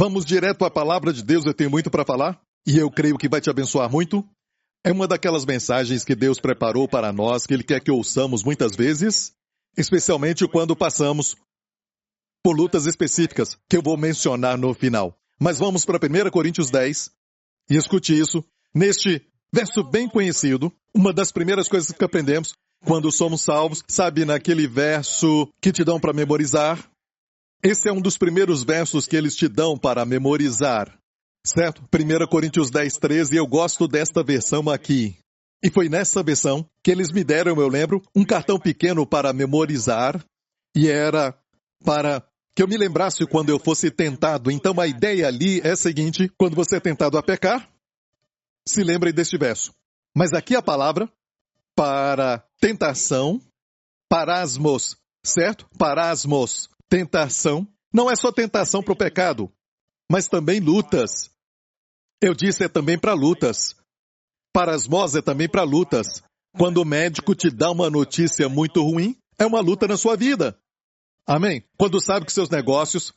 Vamos direto à palavra de Deus, eu tenho muito para falar, e eu creio que vai te abençoar muito. É uma daquelas mensagens que Deus preparou para nós, que Ele quer que ouçamos muitas vezes, especialmente quando passamos por lutas específicas, que eu vou mencionar no final. Mas vamos para 1 Coríntios 10, e escute isso, neste verso bem conhecido, uma das primeiras coisas que aprendemos quando somos salvos, sabe, naquele verso que te dão para memorizar? Esse é um dos primeiros versos que eles te dão para memorizar, certo? 1 Coríntios 10, 13, eu gosto desta versão aqui. E foi nessa versão que eles me deram, eu lembro, um cartão pequeno para memorizar, e era para que eu me lembrasse quando eu fosse tentado. Então a ideia ali é a seguinte, quando você é tentado a pecar, se lembre deste verso. Mas aqui a palavra para tentação, parasmos, certo? Parasmos. Tentação, não é só tentação para o pecado, mas também lutas. Eu disse, é também para lutas. Parasmos é também para lutas. Quando o médico te dá uma notícia muito ruim, é uma luta na sua vida. Amém? Quando sabe que seus negócios,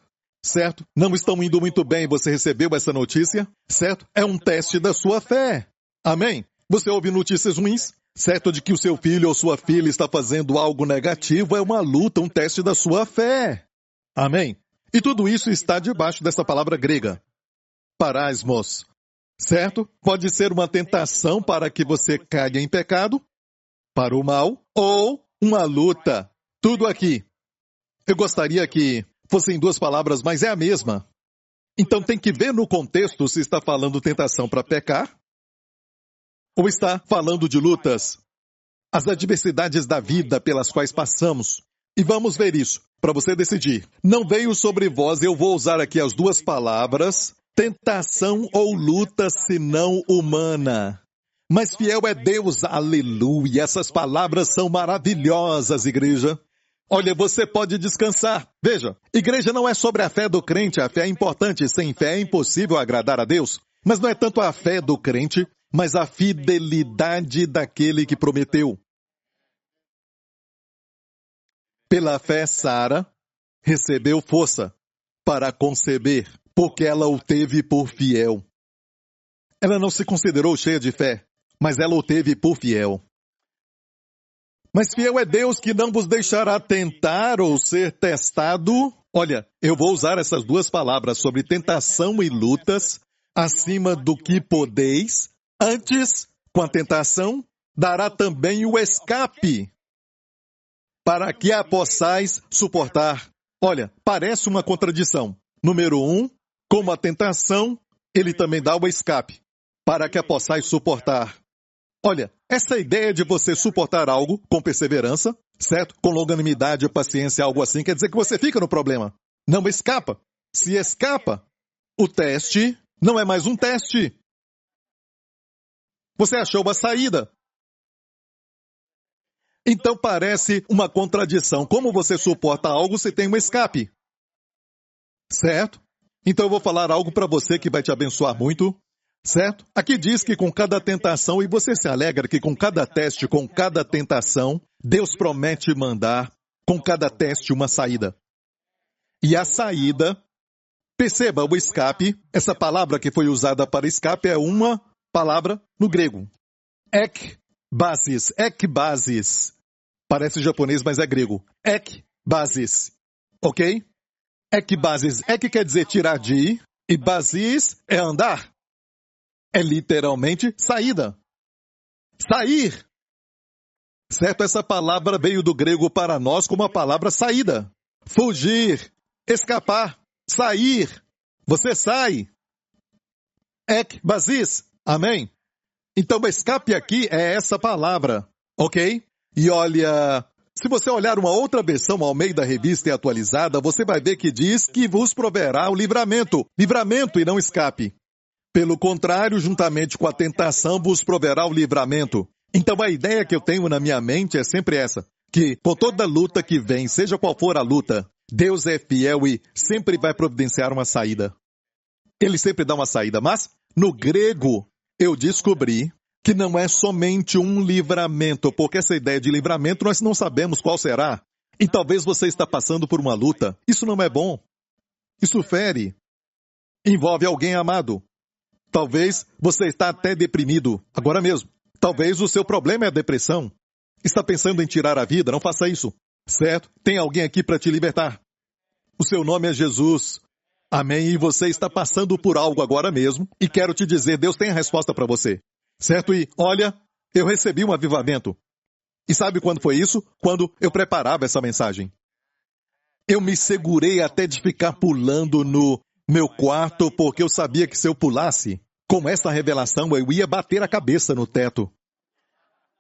certo, não estão indo muito bem, você recebeu essa notícia, certo? É um teste da sua fé. Amém? Você ouve notícias ruins, certo, de que o seu filho ou sua filha está fazendo algo negativo, é uma luta, um teste da sua fé. Amém? E tudo isso está debaixo dessa palavra grega, parasmos, certo? Pode ser uma tentação para que você caia em pecado, para o mal, ou uma luta. Tudo aqui. Eu gostaria que fossem duas palavras, mas é a mesma. Então tem que ver no contexto se está falando tentação para pecar, ou está falando de lutas, as adversidades da vida pelas quais passamos. E vamos ver isso, para você decidir. Não veio sobre vós, eu vou usar aqui as duas palavras, tentação ou luta senão humana. Mas fiel é Deus, aleluia. Essas palavras são maravilhosas, igreja. Olha, você pode descansar. Veja, igreja não é sobre a fé do crente, a fé é importante. Sem fé é impossível agradar a Deus. Mas não é tanto a fé do crente, mas a fidelidade daquele que prometeu. Pela fé, Sara recebeu força para conceber, porque ela o teve por fiel. Ela não se considerou cheia de fé, mas ela o teve por fiel. Mas fiel é Deus que não vos deixará tentar ou ser testado. Olha, eu vou usar essas duas palavras sobre tentação e lutas, acima do que podeis. Antes, com a tentação, dará também o escape, para que a possais suportar. Olha, parece uma contradição. Número 1, como a tentação, ele também dá o escape, para que a possais suportar. Olha, essa ideia de você suportar algo com perseverança, certo? Com longanimidade, paciência, algo assim, quer dizer que você fica no problema. Não escapa. Se escapa, o teste não é mais um teste. Você achou uma saída. Então parece uma contradição. Como você suporta algo se tem um escape? Certo? Então eu vou falar algo para você que vai te abençoar muito. Certo? Aqui diz que com cada tentação, e você se alegra que com cada teste, com cada tentação, Deus promete mandar com cada teste uma saída. E a saída, perceba o escape, essa palavra que foi usada para escape é uma palavra no grego. Ekbasis. Parece japonês, mas é grego. Ekbasis. Ok? Ekbasis. Ek quer dizer tirar de, e basis é andar. É literalmente saída. Sair. Certo? Essa palavra veio do grego para nós como a palavra saída. Fugir. Escapar. Sair. Você sai. Ekbasis. Amém? Então, o escape aqui é essa palavra, ok? E olha, se você olhar uma outra versão ao meio da revista e atualizada, você vai ver que diz que vos proverá o livramento. Livramento e não escape. Pelo contrário, juntamente com a tentação, vos proverá o livramento. Então, a ideia que eu tenho na minha mente é sempre essa, que com toda luta que vem, seja qual for a luta, Deus é fiel e sempre vai providenciar uma saída. Ele sempre dá uma saída, mas no grego, eu descobri que não é somente um livramento, porque essa ideia de livramento nós não sabemos qual será. E talvez você está passando por uma luta. Isso não é bom. Isso fere. Envolve alguém amado. Talvez você está até deprimido, agora mesmo. Talvez o seu problema é a depressão. Está pensando em tirar a vida, não faça isso. Certo? Tem alguém aqui para te libertar. O seu nome é Jesus. Amém? E você está passando por algo agora mesmo. E quero te dizer, Deus tem a resposta para você. Certo? E, olha, eu recebi um avivamento. E sabe quando foi isso? Quando eu preparava essa mensagem. Eu me segurei até de ficar pulando no meu quarto, porque eu sabia que se eu pulasse, com essa revelação, eu ia bater a cabeça no teto.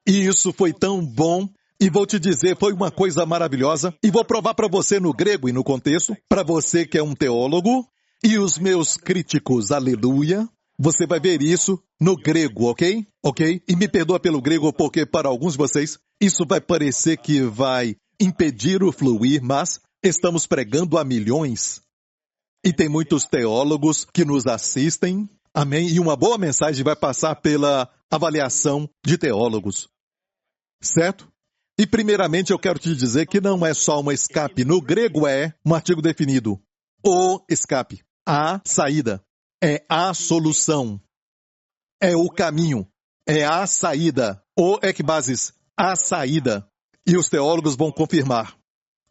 E isso foi tão bom. E vou te dizer, foi uma coisa maravilhosa. E vou provar para você no grego e no contexto, para você que é um teólogo, e os meus críticos, aleluia. Você vai ver isso no grego, ok? Ok? E me perdoa pelo grego, porque para alguns de vocês, isso vai parecer que vai impedir o fluir, mas estamos pregando a milhões. E tem muitos teólogos que nos assistem, amém? E uma boa mensagem vai passar pela avaliação de teólogos. Certo? E primeiramente eu quero te dizer que não é só um escape. No grego é um artigo definido. O escape. A saída. É a solução. É o caminho. É a saída. O ekbasis. A saída. E os teólogos vão confirmar.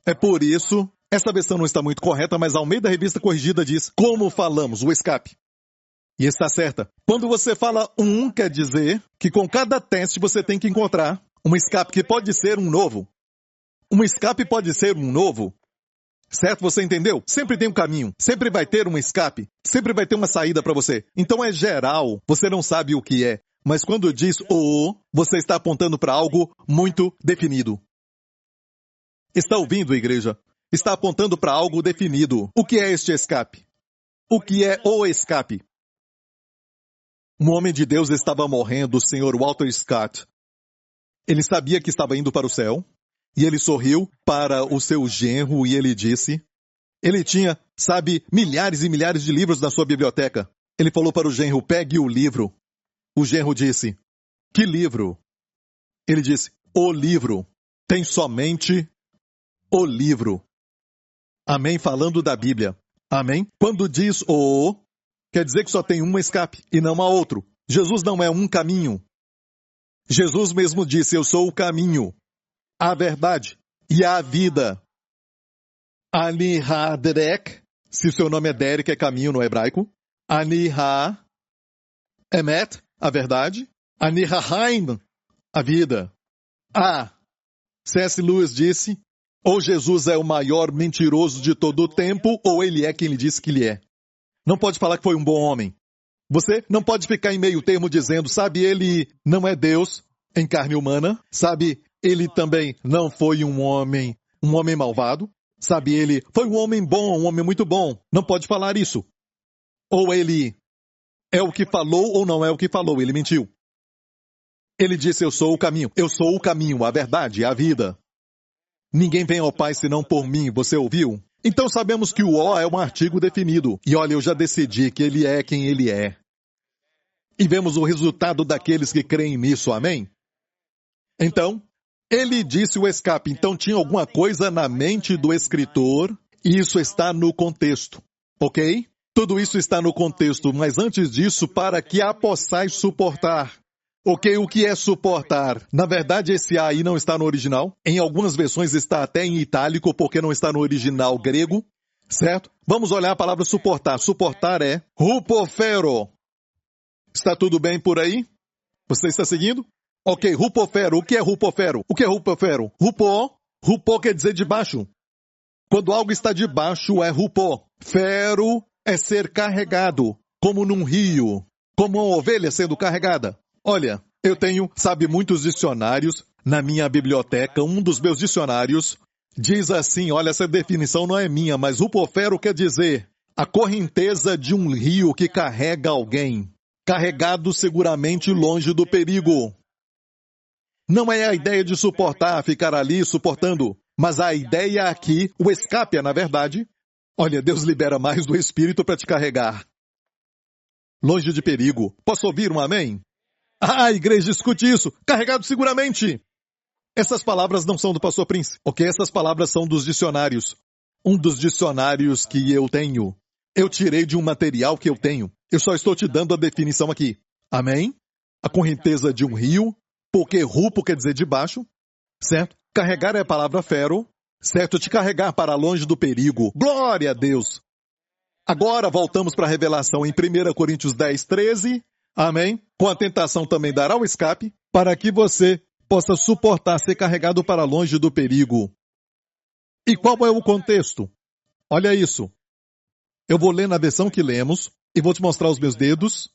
É por isso, essa versão não está muito correta, mas ao meio da revista corrigida diz como falamos, o escape. E está certa. Quando você fala quer dizer que com cada teste você tem que encontrar um escape que pode ser um novo. Um escape pode ser um novo. Certo? Você entendeu? Sempre tem um caminho. Sempre vai ter um escape. Sempre vai ter uma saída para você. Então é geral. Você não sabe o que é. Mas quando diz você está apontando para algo muito definido. Está ouvindo, igreja? Está apontando para algo definido. O que é este escape? O que é o escape? Um homem de Deus estava morrendo, o Sr. Walter Scott. Ele sabia que estava indo para o céu, e ele sorriu para o seu genro e ele disse... Ele tinha, milhares e milhares de livros na sua biblioteca. Ele falou para o genro, pegue o livro. O genro disse, que livro? Ele disse, o livro. Tem somente o livro. Amém? Falando da Bíblia. Amém? Quando diz quer dizer que só tem um escape e não há outro. Jesus não é um caminho. Jesus mesmo disse, eu sou o caminho, a verdade e a vida. Ani ha-derek, se o seu nome é Derek, é caminho no hebraico. Ani ha-emet, a verdade. Ani ha-haim, a vida. C.S. Lewis disse, ou Jesus é o maior mentiroso de todo o tempo, ou ele é quem ele disse que ele é. Não pode falar que foi um bom homem. Você não pode ficar em meio termo dizendo, ele não é Deus em carne humana, ele também não foi um homem malvado, ele foi um homem bom, um homem muito bom. Não pode falar isso. Ou ele é o que falou ou não é o que falou, ele mentiu. Ele disse, eu sou o caminho, a verdade, a vida. Ninguém vem ao Pai senão por mim, você ouviu? Então sabemos que o O é um artigo definido. E olha, eu já decidi que ele é quem ele é. E vemos o resultado daqueles que creem nisso, amém? Então, ele disse o escape. Então tinha alguma coisa na mente do escritor. E isso está no contexto, ok? Tudo isso está no contexto, mas antes disso, para que a possais suportar. Ok, o que é suportar? Na verdade, esse A aí não está no original. Em algumas versões está até em itálico, porque não está no original grego. Certo? Vamos olhar a palavra suportar. Suportar é rupofero. Está tudo bem por aí? Você está seguindo? Ok, rupofero. O que é rupofero? O que é rupofero? Rupo quer dizer debaixo. Quando algo está debaixo é rupo. Fero é ser carregado, como num rio, como uma ovelha sendo carregada. Olha, eu tenho, muitos dicionários na minha biblioteca. Um dos meus dicionários diz assim, olha, essa definição não é minha, mas rupofero quer dizer a correnteza de um rio que carrega alguém, carregado seguramente longe do perigo. Não é a ideia de suportar, ficar ali suportando, mas a ideia aqui, o escape é, na verdade, olha, Deus libera mais do Espírito para te carregar. Longe de perigo. Posso ouvir um amém? A igreja escute isso. Carregado seguramente. Essas palavras não são do pastor Prince, ok? Essas palavras são dos dicionários. Um dos dicionários que eu tenho. Eu tirei de um material que eu tenho. Eu só estou te dando a definição aqui. Amém? A correnteza de um rio, porque rupo quer dizer de baixo, certo? Carregar é a palavra fero, certo? Te carregar para longe do perigo. Glória a Deus! Agora voltamos para a revelação em 1 Coríntios 10, 13. Amém? Com a tentação também dará o escape, para que você possa suportar ser carregado para longe do perigo. E qual é o contexto? Olha isso. Eu vou ler na versão que lemos e vou te mostrar os meus dedos.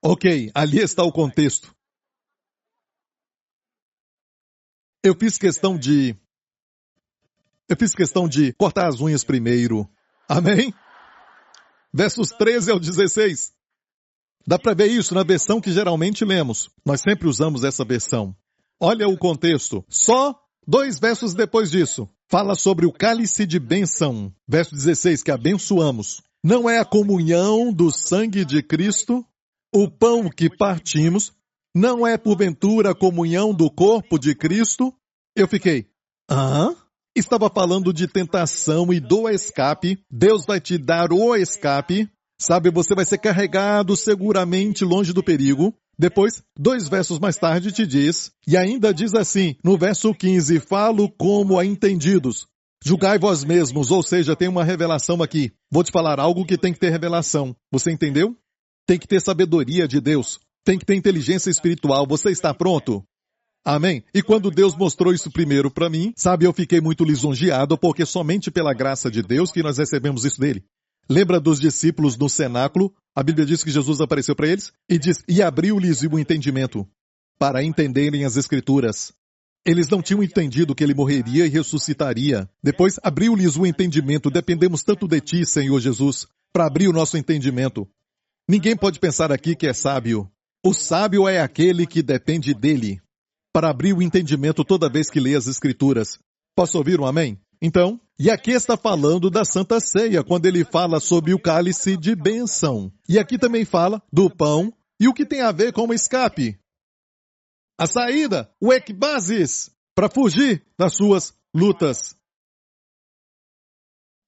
Ok, ali está o contexto. Eu fiz questão de cortar as unhas primeiro. Amém? Versos 13 ao 16. Dá para ver isso na versão que geralmente lemos. Nós sempre usamos essa versão. Olha o contexto. Só 2 versos depois disso. Fala sobre o cálice de bênção. Verso 16, que abençoamos. Não é a comunhão do sangue de Cristo, o pão que partimos, não é porventura a comunhão do corpo de Cristo? Eu fiquei, hã? Estava falando de tentação e do escape. Deus vai te dar o escape. Sabe, você vai ser carregado seguramente longe do perigo. Depois, 2 versos mais tarde te diz, e ainda diz assim, no verso 15, falo como a entendidos. Julgai vós mesmos, ou seja, tem uma revelação aqui. Vou te falar algo que tem que ter revelação. Você entendeu? Tem que ter sabedoria de Deus. Tem que ter inteligência espiritual. Você está pronto? Amém? E quando Deus mostrou isso primeiro para mim, sabe, eu fiquei muito lisonjeado, porque somente pela graça de Deus que nós recebemos isso dele. Lembra dos discípulos no cenáculo? A Bíblia diz que Jesus apareceu para eles e diz, e abriu-lhes o entendimento para entenderem as Escrituras. Eles não tinham entendido que ele morreria e ressuscitaria. Depois, abriu-lhes o entendimento. Dependemos tanto de ti, Senhor Jesus, para abrir o nosso entendimento. Ninguém pode pensar aqui que é sábio. O sábio é aquele que depende dele, para abrir o entendimento toda vez que lê as Escrituras. Posso ouvir um amém? Então, e aqui está falando da Santa Ceia, quando ele fala sobre o cálice de bênção. E aqui também fala do pão e o que tem a ver com o escape. A saída, o ekbasis, para fugir das suas lutas.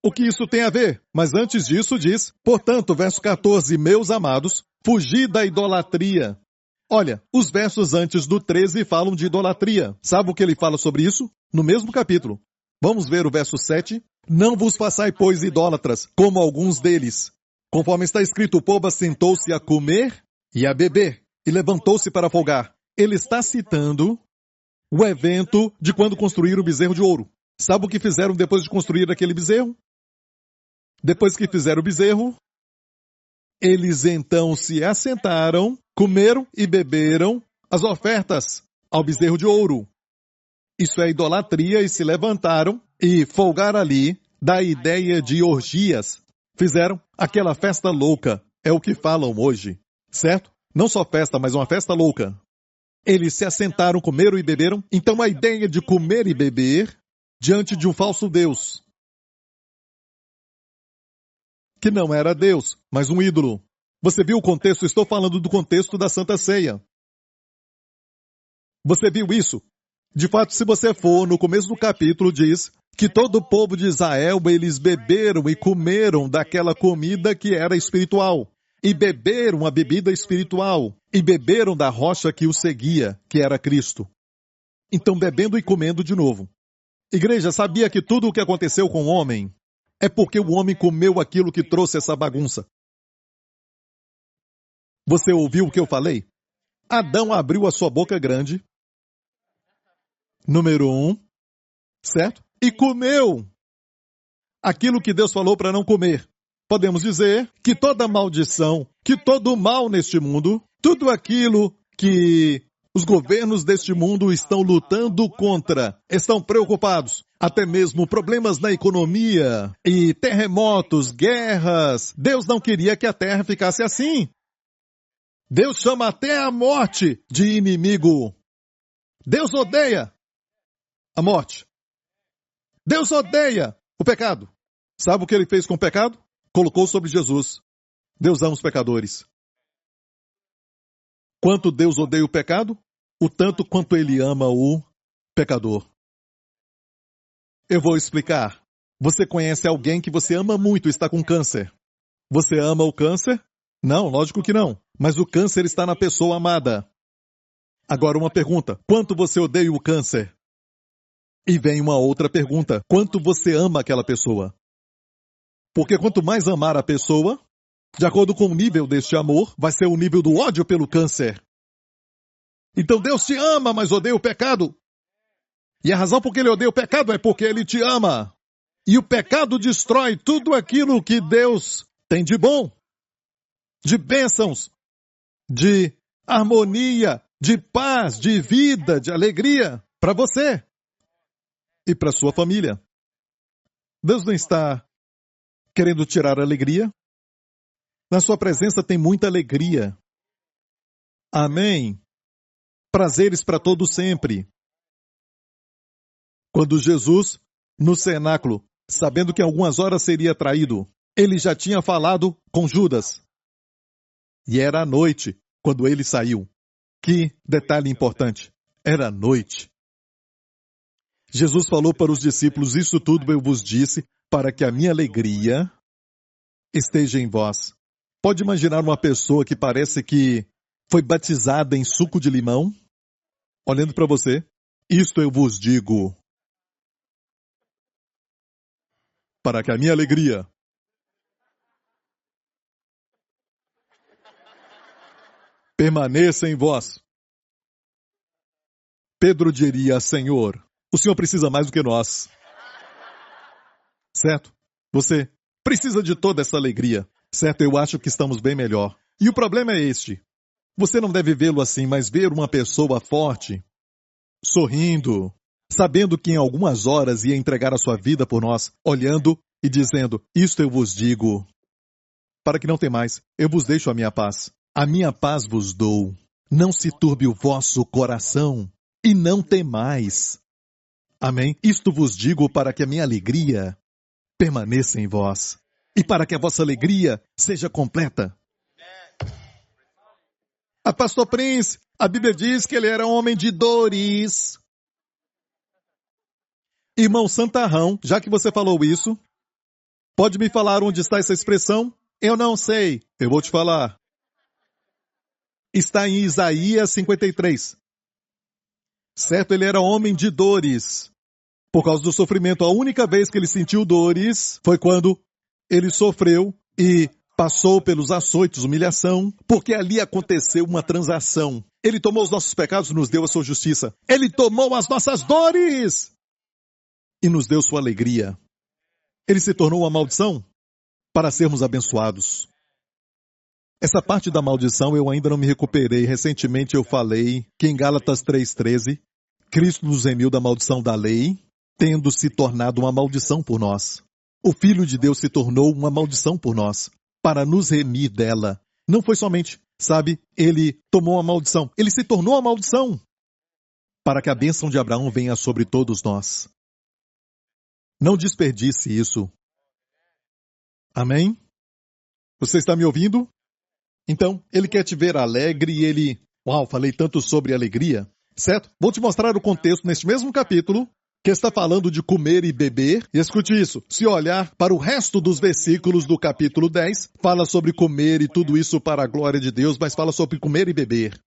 O que isso tem a ver? Mas antes disso diz, portanto, verso 14, meus amados, fugi da idolatria. Olha, os versos antes do 13 falam de idolatria. Sabe o que ele fala sobre isso? No mesmo capítulo. Vamos ver o verso 7. Não vos façai, pois, idólatras, como alguns deles. Conforme está escrito, o povo assentou-se a comer e a beber, e levantou-se para folgar. Ele está citando o evento de quando construíram o bezerro de ouro. Sabe o que fizeram depois de construir aquele bezerro? Depois que fizeram o bezerro, eles então se assentaram, comeram e beberam as ofertas ao bezerro de ouro. Isso é idolatria, e se levantaram e folgaram ali da ideia de orgias. Fizeram aquela festa louca, é o que falam hoje, certo? Não só festa, mas uma festa louca. Eles se assentaram, comeram e beberam. Então a ideia de comer e beber diante de um falso Deus, que não era Deus, mas um ídolo. Você viu o contexto? Estou falando do contexto da Santa Ceia. Você viu isso? De fato, se você for, no começo do capítulo diz que todo o povo de Israel, eles beberam e comeram daquela comida que era espiritual. E beberam a bebida espiritual. E beberam da rocha que o seguia, que era Cristo. Então, bebendo e comendo de novo. Igreja, sabia que tudo o que aconteceu com o homem é porque o homem comeu aquilo que trouxe essa bagunça? Você ouviu o que eu falei? Adão abriu a sua boca grande, número 1, certo? E comeu aquilo que Deus falou para não comer. Podemos dizer que toda maldição, que todo mal neste mundo, tudo aquilo que os governos deste mundo estão lutando contra, estão preocupados, até mesmo problemas na economia e terremotos, guerras. Deus não queria que a terra ficasse assim. Deus chama até a morte de inimigo. Deus odeia a morte. Deus odeia o pecado. Sabe o que ele fez com o pecado? Colocou sobre Jesus. Deus ama os pecadores. Quanto Deus odeia o pecado? O tanto quanto ele ama o pecador. Eu vou explicar. Você conhece alguém que você ama muito e está com câncer. Você ama o câncer? Não, lógico que não. Mas o câncer está na pessoa amada. Agora uma pergunta. Quanto você odeia o câncer? E vem uma outra pergunta. Quanto você ama aquela pessoa? Porque quanto mais amar a pessoa, de acordo com o nível deste amor, vai ser o nível do ódio pelo câncer. Então Deus te ama, mas odeia o pecado. E a razão por que ele odeia o pecado é porque ele te ama. E o pecado destrói tudo aquilo que Deus tem de bom, de bênçãos, de harmonia, de paz, de vida, de alegria para você e para sua família. Deus não está querendo tirar a alegria. Na sua presença tem muita alegria. Amém. Prazeres para todo sempre. Quando Jesus, no cenáculo, sabendo que em algumas horas seria traído, ele já tinha falado com Judas. E era à noite, quando ele saiu. Que detalhe importante. Era noite. Jesus falou para os discípulos, isso tudo eu vos disse, para que a minha alegria esteja em vós. Pode imaginar uma pessoa que parece que foi batizada em suco de limão? Olhando para você, isto eu vos digo, para que a minha alegria permaneça em vós. Pedro diria, Senhor, o Senhor precisa mais do que nós. Certo? Você precisa de toda essa alegria. Certo? Eu acho que estamos bem melhor. E o problema é este. Você não deve vê-lo assim, mas ver uma pessoa forte, sorrindo, sabendo que em algumas horas ia entregar a sua vida por nós, olhando e dizendo, isto eu vos digo, para que não temais, eu vos deixo a minha paz vos dou, não se turbe o vosso coração, e não temais. Amém? Isto vos digo para que a minha alegria permaneça em vós, e para que a vossa alegria seja completa. A pastor Prince, a Bíblia diz que ele era um homem de dores. Irmão Santarrão, já que você falou isso, pode me falar onde está essa expressão? Eu não sei. Eu vou te falar. Está em Isaías 53. Certo, ele era homem de dores. Por causa do sofrimento, a única vez que ele sentiu dores foi quando ele sofreu e passou pelos açoites, humilhação, porque ali aconteceu uma transação. Ele tomou os nossos pecados e nos deu a sua justiça. Ele tomou as nossas dores e nos deu sua alegria. Ele se tornou uma maldição para sermos abençoados. Essa parte da maldição eu ainda não me recuperei. Recentemente eu falei que em Gálatas 3,13, Cristo nos remiu da maldição da lei, tendo se tornado uma maldição por nós. O Filho de Deus se tornou uma maldição por nós, para nos remir dela. Não foi somente, ele tomou a maldição. Ele se tornou a maldição, para que a bênção de Abraão venha sobre todos nós. Não desperdice isso. Amém? Você está me ouvindo? Então, ele quer te ver alegre e ele... falei tanto sobre alegria, certo? Vou te mostrar o contexto neste mesmo capítulo, que está falando de comer e beber. E escute isso, se olhar para o resto dos versículos do capítulo 10, fala sobre comer e tudo isso para a glória de Deus, mas fala sobre comer e beber.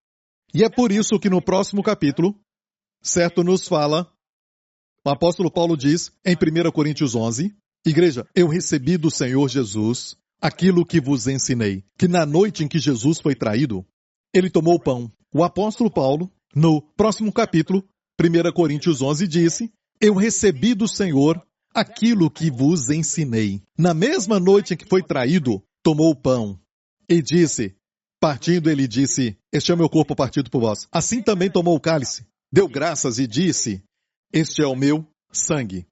E é por isso que no próximo capítulo, certo, nos fala, o apóstolo Paulo diz, em 1 Coríntios 11, Igreja, eu recebi do Senhor Jesus aquilo que vos ensinei, que na noite em que Jesus foi traído, ele tomou o pão. O apóstolo Paulo, no próximo capítulo, 1 Coríntios 11, disse, eu recebi do Senhor aquilo que vos ensinei. Na mesma noite em que foi traído, tomou o pão e disse, partindo ele disse, este é o meu corpo partido por vós. Assim também tomou o cálice, deu graças e disse, este é o meu sangue,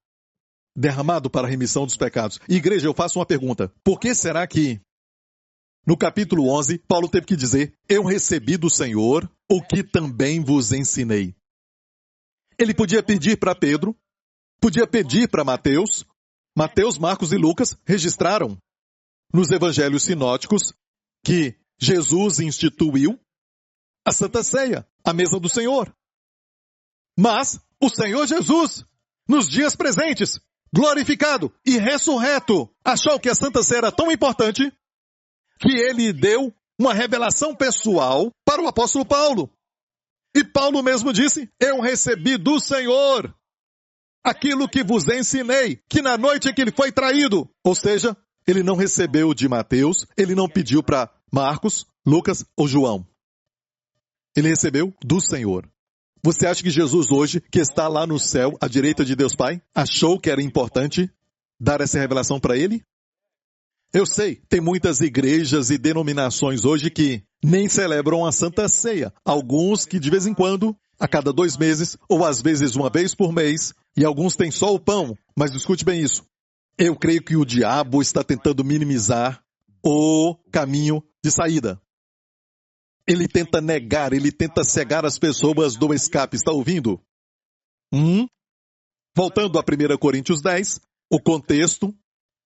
derramado para a remissão dos pecados. Igreja, eu faço uma pergunta. Por que será que no capítulo 11, Paulo teve que dizer, eu recebi do Senhor o que também vos ensinei? Ele podia pedir para Pedro, podia pedir para Mateus. Mateus, Marcos e Lucas registraram nos evangelhos sinóticos que Jesus instituiu a Santa Ceia, a mesa do Senhor. Mas o Senhor Jesus, nos dias presentes, glorificado e ressurreto, achou que a Santa Ceia era tão importante que ele deu uma revelação pessoal para o apóstolo Paulo. E Paulo mesmo disse, eu recebi do Senhor aquilo que vos ensinei, que na noite em que ele foi traído. Ou seja, ele não recebeu de Mateus, ele não pediu para Marcos, Lucas ou João. Ele recebeu do Senhor. Você acha que Jesus hoje, que está lá no céu, à direita de Deus Pai, achou que era importante dar essa revelação para ele? Eu sei, tem muitas igrejas e denominações hoje que nem celebram a Santa Ceia. Alguns que de vez em quando, a cada 2 meses, ou às vezes uma vez por mês, e alguns têm só o pão. Mas escute bem isso. Eu creio que o diabo está tentando minimizar o caminho de saída. Ele tenta negar, ele tenta cegar as pessoas do escape. Está ouvindo? Voltando a 1 Coríntios 10, o contexto,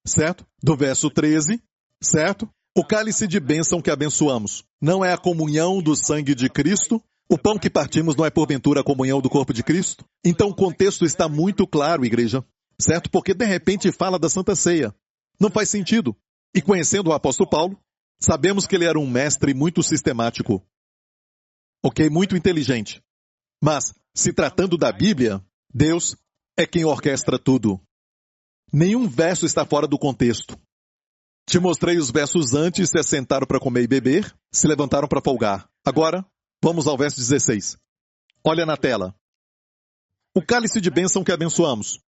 certo? Do verso 13, certo? O cálice de bênção que abençoamos não é a comunhão do sangue de Cristo? O pão que partimos não é porventura a comunhão do corpo de Cristo? Então o contexto está muito claro, igreja, certo? Porque de repente fala da Santa Ceia. Não faz sentido. E conhecendo o apóstolo Paulo, sabemos que ele era um mestre muito sistemático. Ok? Muito inteligente. Mas, se tratando da Bíblia, Deus é quem orquestra tudo. Nenhum verso está fora do contexto. Te mostrei os versos antes, se assentaram para comer e beber, se levantaram para folgar. Agora, vamos ao verso 16. Olha na tela. O cálice de bênção que abençoamos.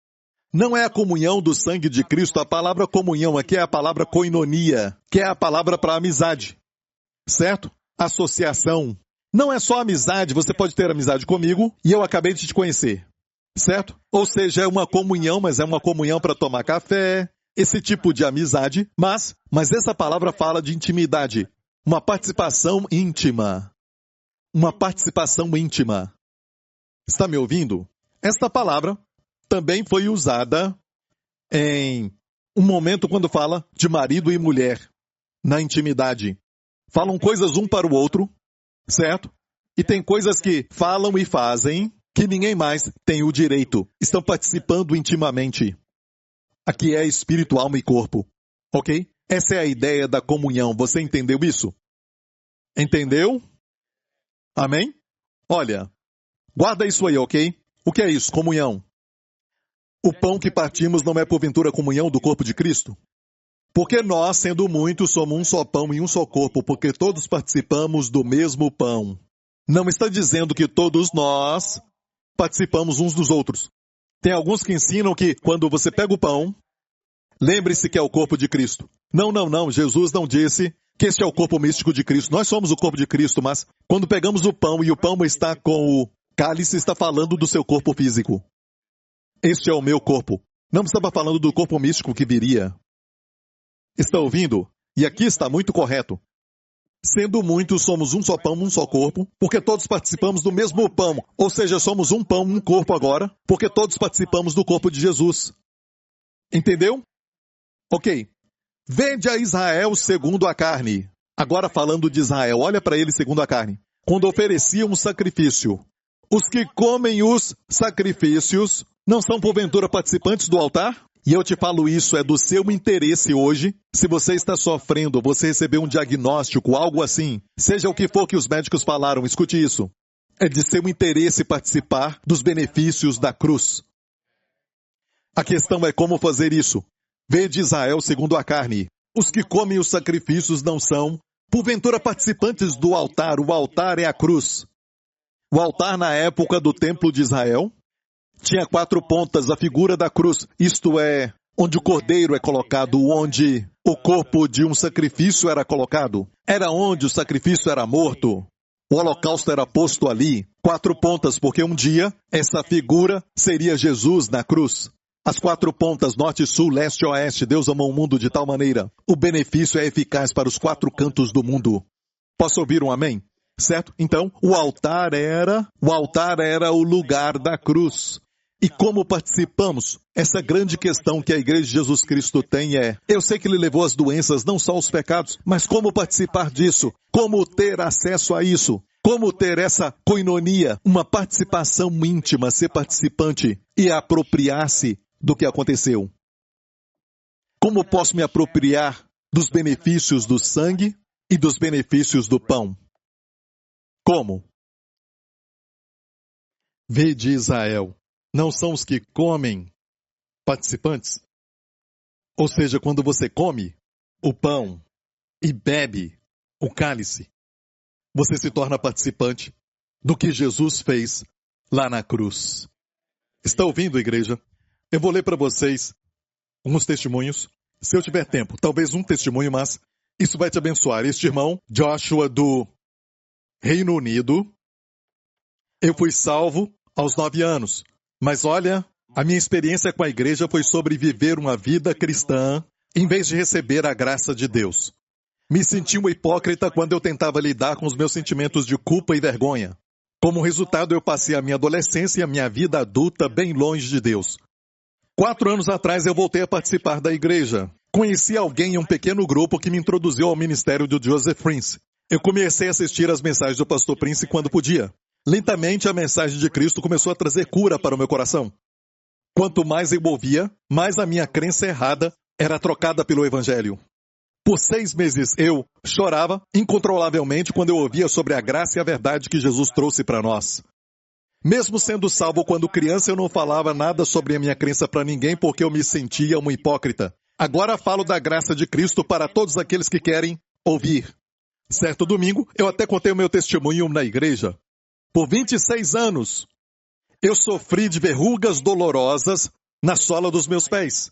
Não é a comunhão do sangue de Cristo, a palavra comunhão aqui é a palavra koinonia, que é a palavra para amizade. Certo? Associação. Não é só amizade, você pode ter amizade comigo e eu acabei de te conhecer. Certo? Ou seja, é uma comunhão, mas é uma comunhão para tomar café, esse tipo de amizade, mas essa palavra fala de intimidade, uma participação íntima. Uma participação íntima. Está me ouvindo? Esta palavra também foi usada em um momento quando fala de marido e mulher, na intimidade. Falam coisas um para o outro, certo? E tem coisas que falam e fazem que ninguém mais tem o direito. Estão participando intimamente. Aqui é espírito, alma e corpo. Ok? Essa é a ideia da comunhão. Você entendeu isso? Entendeu? Amém? Olha, guarda isso aí, ok? O que é isso? Comunhão. O pão que partimos não é porventura a comunhão do corpo de Cristo? Porque nós, sendo muitos, somos um só pão e um só corpo, porque todos participamos do mesmo pão. Não está dizendo que todos nós participamos uns dos outros. Tem alguns que ensinam que quando você pega o pão, lembre-se que é o corpo de Cristo. Não. Jesus não disse que este é o corpo místico de Cristo. Nós somos o corpo de Cristo, mas quando pegamos o pão e o pão está com o cálice, está falando do seu corpo físico. Este é o meu corpo. Não estava falando do corpo místico que viria. Está ouvindo? E aqui está muito correto. Sendo muitos, somos um só pão, um só corpo, porque todos participamos do mesmo pão. Ou seja, somos um pão, um corpo agora, porque todos participamos do corpo de Jesus. Entendeu? Ok. Vede a Israel segundo a carne. Agora falando de Israel, olha para ele segundo a carne. Quando ofereciam um sacrifício. Os que comem os sacrifícios não são porventura participantes do altar? E eu te falo isso, é do seu interesse hoje. Se você está sofrendo, você recebeu um diagnóstico, algo assim, seja o que for que os médicos falaram, escute isso. É de seu interesse participar dos benefícios da cruz. A questão é como fazer isso. Vede Israel segundo a carne. Os que comem os sacrifícios não são, porventura, participantes do altar. O altar é a cruz. O altar na época do templo de Israel tinha 4 pontas, a figura da cruz, isto é, onde o cordeiro é colocado, onde o corpo de um sacrifício era colocado. Era onde o sacrifício era morto. O holocausto era posto ali. 4 pontas, porque um dia essa figura seria Jesus na cruz. As 4 pontas, norte, sul, leste e oeste, Deus amou o mundo de tal maneira. O benefício é eficaz para os 4 cantos do mundo. Posso ouvir um amém? Certo? Então, o altar era o lugar da cruz. E como participamos? Essa grande questão que a Igreja de Jesus Cristo tem é, eu sei que Ele levou as doenças, não só os pecados, mas como participar disso? Como ter acesso a isso? Como ter essa koinonia, uma participação íntima, ser participante e apropriar-se do que aconteceu? Como posso me apropriar dos benefícios do sangue e dos benefícios do pão? Como? Vede Israel, não são os que comem participantes? Ou seja, quando você come o pão e bebe o cálice, você se torna participante do que Jesus fez lá na cruz. Está ouvindo, igreja? Eu vou ler para vocês alguns testemunhos, se eu tiver tempo. Talvez um testemunho, mas isso vai te abençoar. Este irmão, Joshua, do Reino Unido, eu fui salvo aos 9 anos. Mas olha, a minha experiência com a igreja foi sobre viver uma vida cristã em vez de receber a graça de Deus. Me senti um hipócrita quando eu tentava lidar com os meus sentimentos de culpa e vergonha. Como resultado, eu passei a minha adolescência e a minha vida adulta bem longe de Deus. 4 anos atrás, eu voltei a participar da igreja. Conheci alguém em um pequeno grupo que me introduziu ao ministério de Joseph Prince. Eu comecei a assistir às mensagens do pastor Prince quando podia. Lentamente, a mensagem de Cristo começou a trazer cura para o meu coração. Quanto mais eu ouvia, mais a minha crença errada era trocada pelo Evangelho. Por 6 meses eu chorava incontrolavelmente quando eu ouvia sobre a graça e a verdade que Jesus trouxe para nós. Mesmo sendo salvo quando criança, eu não falava nada sobre a minha crença para ninguém porque eu me sentia um hipócrita. Agora falo da graça de Cristo para todos aqueles que querem ouvir. Certo domingo, eu até contei o meu testemunho na igreja. Por 26 anos, eu sofri de verrugas dolorosas na sola dos meus pés.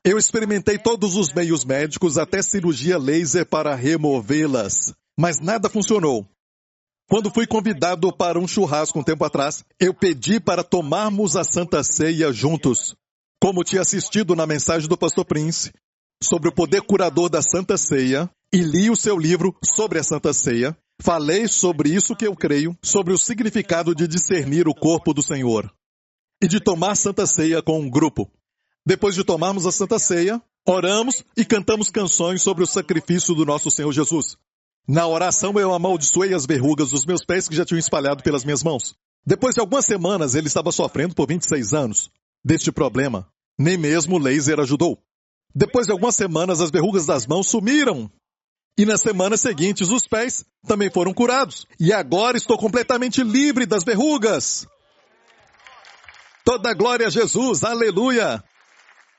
Eu experimentei todos os meios médicos, até cirurgia laser para removê-las, mas nada funcionou. Quando fui convidado para um churrasco um tempo atrás, eu pedi para tomarmos a Santa Ceia juntos. Como tinha assistido na mensagem do pastor Prince sobre o poder curador da Santa Ceia e li o seu livro sobre a Santa Ceia, falei sobre isso que eu creio, sobre o significado de discernir o corpo do Senhor e de tomar Santa Ceia com um grupo. Depois de tomarmos a Santa Ceia, oramos e cantamos canções sobre o sacrifício do nosso Senhor Jesus. Na oração, eu amaldiçoei as verrugas dos meus pés que já tinham espalhado pelas minhas mãos. Depois de algumas semanas, ele estava sofrendo por 26 anos deste problema. Nem mesmo o laser ajudou. Depois de algumas semanas, as verrugas das mãos sumiram. E nas semanas seguintes, os pés também foram curados. E agora estou completamente livre das verrugas. Toda a glória a Jesus, aleluia!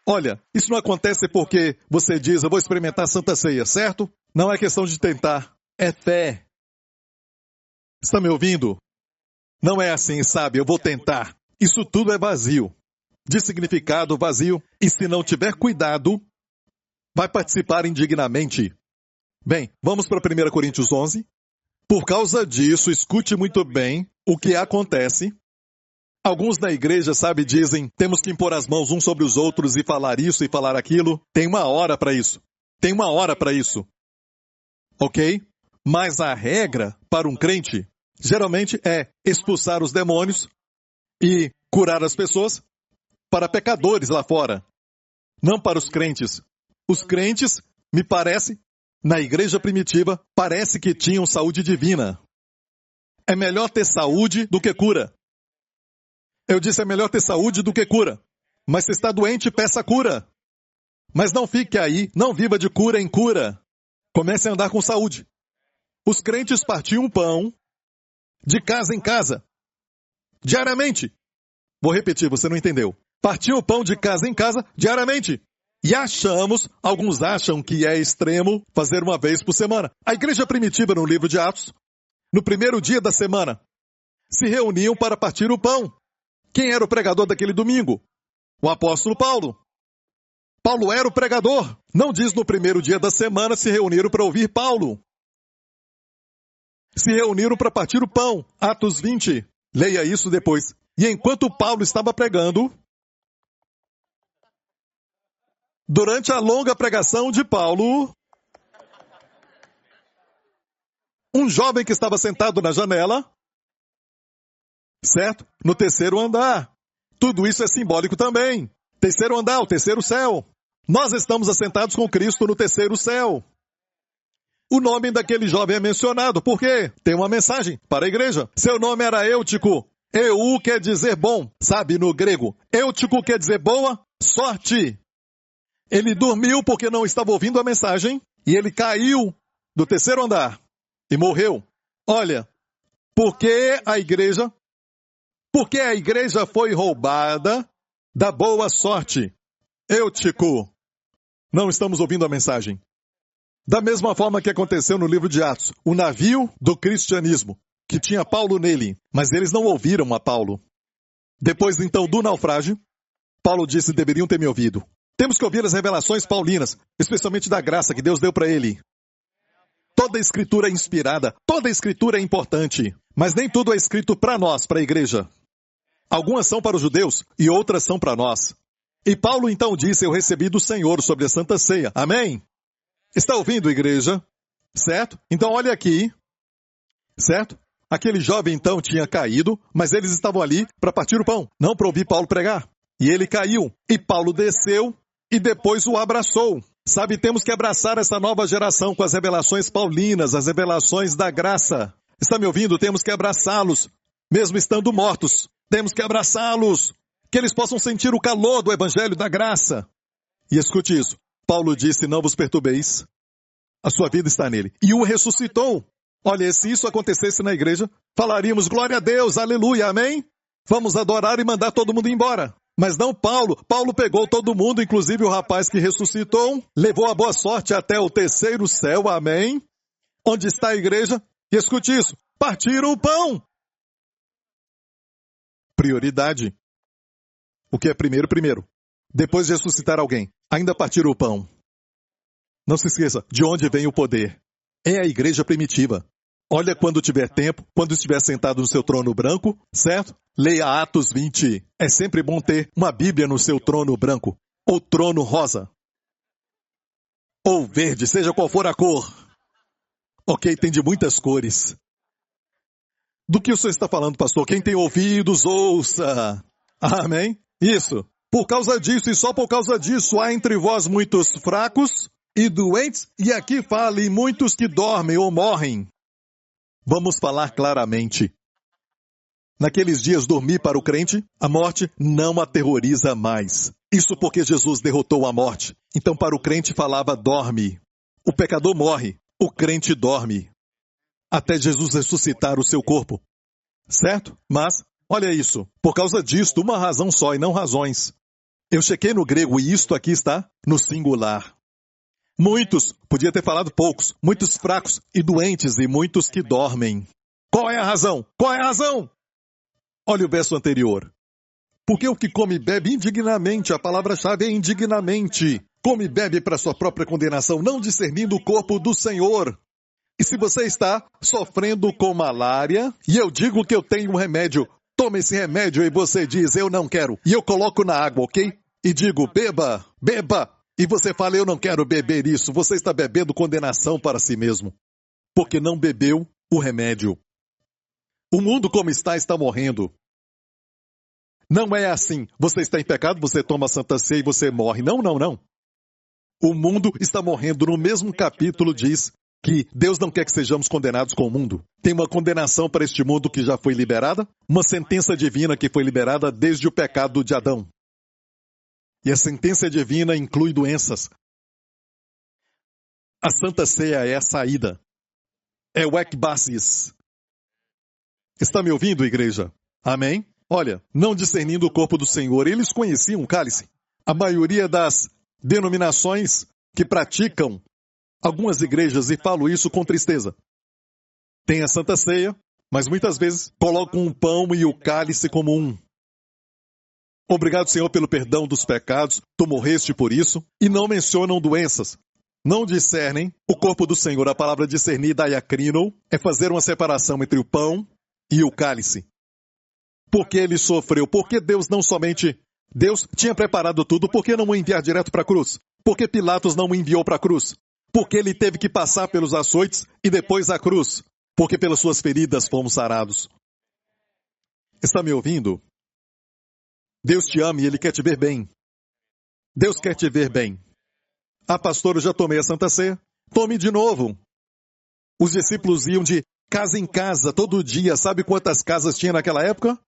Olha, isso não acontece porque você diz, eu vou experimentar a Santa Ceia, certo? Não é questão de tentar, é fé. Está me ouvindo? Não é assim, sabe, eu vou tentar. Isso tudo é vazio. De significado vazio. E se não tiver cuidado, vai participar indignamente. Bem, vamos para 1 Coríntios 11. Por causa disso, escute muito bem o que acontece. Alguns na igreja, sabe, dizem, temos que impor as mãos uns sobre os outros e falar isso e falar aquilo. Tem uma hora para isso. Tem uma hora para isso. Ok? Mas a regra para um crente, geralmente é expulsar os demônios e curar as pessoas para pecadores lá fora. Não para os crentes. Os crentes, me parece, na igreja primitiva, parece que tinham saúde divina. É melhor ter saúde do que cura. Eu disse, é melhor ter saúde do que cura. Mas se está doente, peça cura. Mas não fique aí, não viva de cura em cura. Comece a andar com saúde. Os crentes partiam pão de casa em casa, diariamente. Vou repetir, você não entendeu. Partiam pão de casa em casa, diariamente. E alguns acham que é extremo fazer uma vez por semana. A igreja primitiva no livro de Atos, no primeiro dia da semana, se reuniam para partir o pão. Quem era o pregador daquele domingo? O apóstolo Paulo. Paulo era o pregador. Não diz no primeiro dia da semana se reuniram para ouvir Paulo. Se reuniram para partir o pão. Atos 20. Leia isso depois. E enquanto Paulo estava pregando, durante a longa pregação de Paulo, um jovem que estava sentado na janela, certo? No terceiro andar. Tudo isso é simbólico também. Terceiro andar, o terceiro céu. Nós estamos assentados com Cristo no terceiro céu. O nome daquele jovem é mencionado. Por quê? Tem uma mensagem para a igreja. Seu nome era Eutico. Eu quer dizer bom, sabe, no grego. Eutico quer dizer boa sorte. Ele dormiu porque não estava ouvindo a mensagem e ele caiu do terceiro andar e morreu. Olha, porque a igreja foi roubada da boa sorte. Eutico, não estamos ouvindo a mensagem. Da mesma forma que aconteceu no livro de Atos, o navio do cristianismo, que tinha Paulo nele, mas eles não ouviram a Paulo. Depois então do naufrágio, Paulo disse: deveriam ter me ouvido. Temos que ouvir as revelações paulinas, especialmente da graça que Deus deu para ele. Toda a escritura é inspirada, toda a escritura é importante, mas nem tudo é escrito para nós, para a igreja. Algumas são para os judeus e outras são para nós. E Paulo então disse: eu recebi do Senhor sobre a Santa Ceia. Amém? Está ouvindo, igreja? Certo? Então olha aqui. Certo? Aquele jovem então tinha caído, mas eles estavam ali para partir o pão, não para ouvir Paulo pregar. E ele caiu, e Paulo desceu e depois o abraçou. Sabe, temos que abraçar essa nova geração com as revelações paulinas, as revelações da graça. Está me ouvindo? Temos que abraçá-los, mesmo estando mortos. Temos que abraçá-los, que eles possam sentir o calor do evangelho da graça. E escute isso. Paulo disse: não vos perturbeis. A sua vida está nele. E o ressuscitou. Olha, se isso acontecesse na igreja, falaríamos: glória a Deus, aleluia, amém? Vamos adorar e mandar todo mundo embora. Mas não Paulo. Paulo pegou todo mundo, inclusive o rapaz que ressuscitou, levou a boa sorte até o terceiro céu, amém? Onde está a igreja? E escute isso: partiram o pão. Prioridade. O que é primeiro, primeiro. Depois de ressuscitar alguém, ainda partiram o pão. Não se esqueça, de onde vem o poder? É a igreja primitiva. Olha, quando tiver tempo, quando estiver sentado no seu trono branco, certo? Leia Atos 20. É sempre bom ter uma Bíblia no seu trono branco, ou trono rosa, ou verde, seja qual for a cor. Ok, tem de muitas cores. Do que o senhor está falando, pastor? Quem tem ouvidos, ouça. Amém? Isso. Por causa disso e só por causa disso, há entre vós muitos fracos e doentes, e aqui fale muitos que dormem ou morrem. Vamos falar claramente. Naqueles dias, dormir para o crente, a morte não aterroriza mais. Isso porque Jesus derrotou a morte. Então, para o crente falava: dorme. O pecador morre, o crente dorme. Até Jesus ressuscitar o seu corpo. Certo? Mas, olha isso. Por causa disto, uma razão só e não razões. Eu chequei no grego e isto aqui está no singular. Muitos, podia ter falado poucos, muitos fracos e doentes e muitos que dormem. Qual é a razão? Qual é a razão? Olha o verso anterior. Porque o que come e bebe indignamente, a palavra-chave é indignamente. Come e bebe para sua própria condenação, não discernindo o corpo do Senhor. E se você está sofrendo com malária, e eu digo que eu tenho um remédio, tome esse remédio e você diz: eu não quero. E eu coloco na água, ok? E digo: beba, beba. E você fala: eu não quero beber isso. Você está bebendo condenação para si mesmo. Porque não bebeu o remédio. O mundo como está morrendo. Não é assim. Você está em pecado, você toma a Santa Ceia e você morre. Não, não, não. O mundo está morrendo. No mesmo capítulo diz que Deus não quer que sejamos condenados com o mundo. Tem uma condenação para este mundo que já foi liberada, uma sentença divina que foi liberada desde o pecado de Adão. E a sentença divina inclui doenças. A Santa Ceia é a saída. É o ekbasis. Está me ouvindo, igreja? Amém? Olha, não discernindo o corpo do Senhor, eles conheciam o cálice. A maioria das denominações que praticam algumas igrejas, e falo isso com tristeza, tem a Santa Ceia, mas muitas vezes colocam o pão e o cálice como um. Obrigado, Senhor, pelo perdão dos pecados, tu morreste por isso, e não mencionam doenças. Não discernem o corpo do Senhor. A palavra discernir, diacrino, é fazer uma separação entre o pão e o cálice. Porque ele sofreu? Porque Deus não somente... Deus tinha preparado tudo, por que não o enviar direto para a cruz? Porque Pilatos não o enviou para a cruz? Porque ele teve que passar pelos açoites e depois a cruz? Porque pelas suas feridas fomos sarados. Está me ouvindo? Deus te ama e Ele quer te ver bem. Deus quer te ver bem. Ah, pastor, eu já tomei a Santa Ceia. Tome de novo. Os discípulos iam de casa em casa, todo dia. Sabe quantas casas tinha naquela época?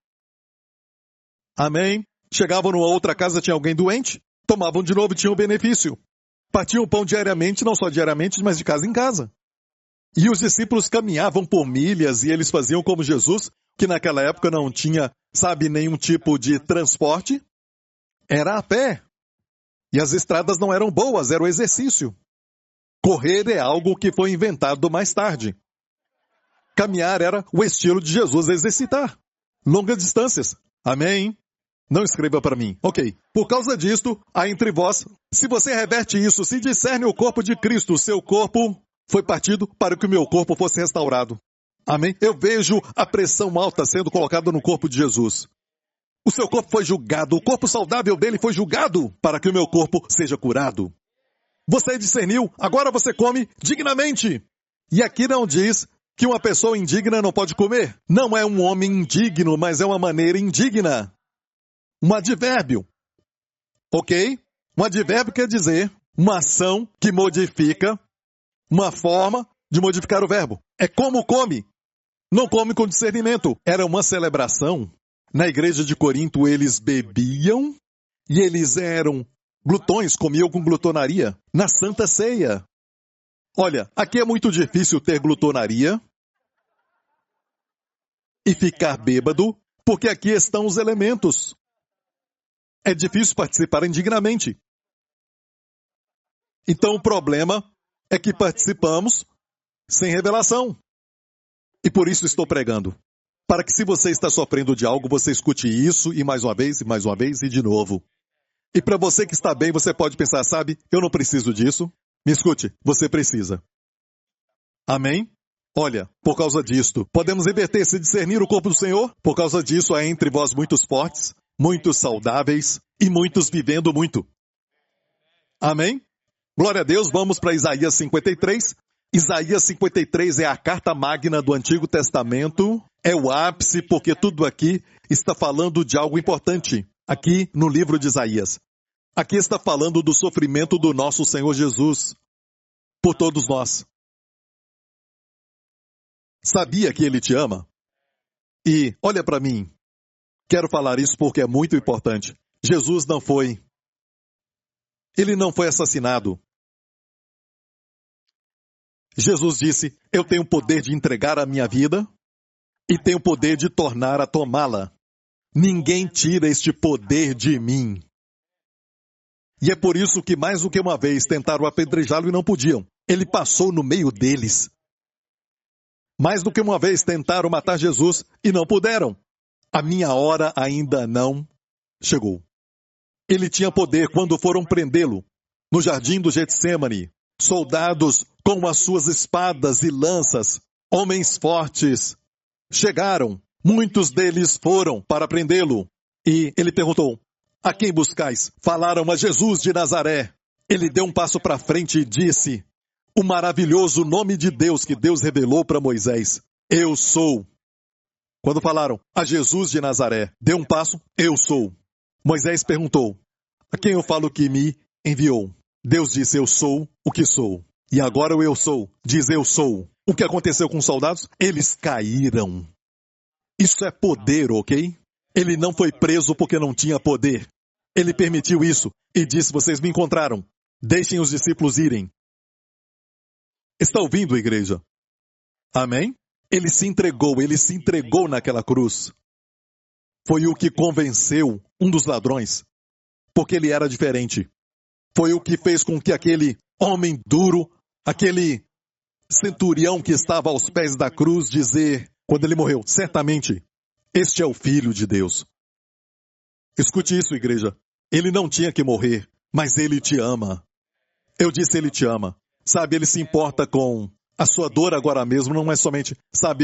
Amém? Chegavam numa outra casa, tinha alguém doente, tomavam de novo e tinham o benefício. Partiam o pão diariamente, não só diariamente, mas de casa em casa. E os discípulos caminhavam por milhas e eles faziam como Jesus, que naquela época não tinha, nenhum tipo de transporte, era a pé. E as estradas não eram boas, era o exercício. Correr é algo que foi inventado mais tarde. Caminhar era o estilo de Jesus exercitar. Longas distâncias. Amém? Não escreva para mim. Ok. Por causa disto, há entre vós, se você reverte isso, se discerne o corpo de Cristo, o seu corpo foi partido para que o meu corpo fosse restaurado. Amém? Eu vejo a pressão alta sendo colocada no corpo de Jesus. O seu corpo foi julgado, o corpo saudável dele foi julgado para que o meu corpo seja curado. Você discerniu, agora você come dignamente. E aqui não diz que uma pessoa indigna não pode comer. Não é um homem indigno, mas é uma maneira indigna. Um advérbio. Ok? Um advérbio quer dizer uma ação que modifica uma forma de modificar o verbo. É como come. Não come com discernimento. Era uma celebração. Na igreja de Corinto, eles bebiam e eles eram glutões, comiam com glutonaria. Na Santa Ceia. Olha, aqui é muito difícil ter glutonaria e ficar bêbado, porque aqui estão os elementos. É difícil participar indignamente. Então o problema é que participamos sem revelação. E por isso estou pregando. Para que se você está sofrendo de algo, você escute isso e mais uma vez, e de novo. E para você que está bem, você pode pensar, eu não preciso disso. Me escute, você precisa. Amém? Olha, por causa disto, podemos reverter, se discernir o corpo do Senhor? Por causa disso, há entre vós muitos fortes, muitos saudáveis e muitos vivendo muito. Amém? Glória a Deus, vamos para Isaías 53. Isaías 53 é a carta magna do Antigo Testamento. É o ápice, porque tudo aqui está falando de algo importante. Aqui no livro de Isaías. Aqui está falando do sofrimento do nosso Senhor Jesus. Por todos nós. Sabia que Ele te ama? E olha para mim. Quero falar isso porque é muito importante. Jesus não foi. Ele não foi assassinado. Jesus disse, eu tenho o poder de entregar a minha vida e tenho o poder de tornar a tomá-la. Ninguém tira este poder de mim. E é por isso que mais do que uma vez tentaram apedrejá-lo e não podiam. Ele passou no meio deles. Mais do que uma vez tentaram matar Jesus e não puderam. A minha hora ainda não chegou. Ele tinha poder quando foram prendê-lo no jardim do Getsêmani. Soldados com as suas espadas e lanças, homens fortes, chegaram. Muitos deles foram para prendê-lo. E ele perguntou, a quem buscais? Falaram a Jesus de Nazaré. Ele deu um passo para frente e disse, o maravilhoso nome de Deus que Deus revelou para Moisés. Eu sou. Quando falaram a Jesus de Nazaré, deu um passo, eu sou. Moisés perguntou, a quem eu falo que me enviou? Deus disse, eu sou o que sou. E agora o eu sou diz, eu sou. O que aconteceu com os soldados? Eles caíram. Isso é poder, ok? Ele não foi preso porque não tinha poder. Ele permitiu isso e disse, vocês me encontraram. Deixem os discípulos irem. Está ouvindo, igreja? Amém? Ele se entregou naquela cruz. Foi o que convenceu um dos ladrões, porque ele era diferente. Foi o que fez com que aquele homem duro, aquele centurião que estava aos pés da cruz dizer, quando ele morreu, certamente, este é o Filho de Deus. Escute isso, igreja. Ele não tinha que morrer, mas ele te ama. Eu disse, ele te ama. Ele se importa com a sua dor agora mesmo, não é somente,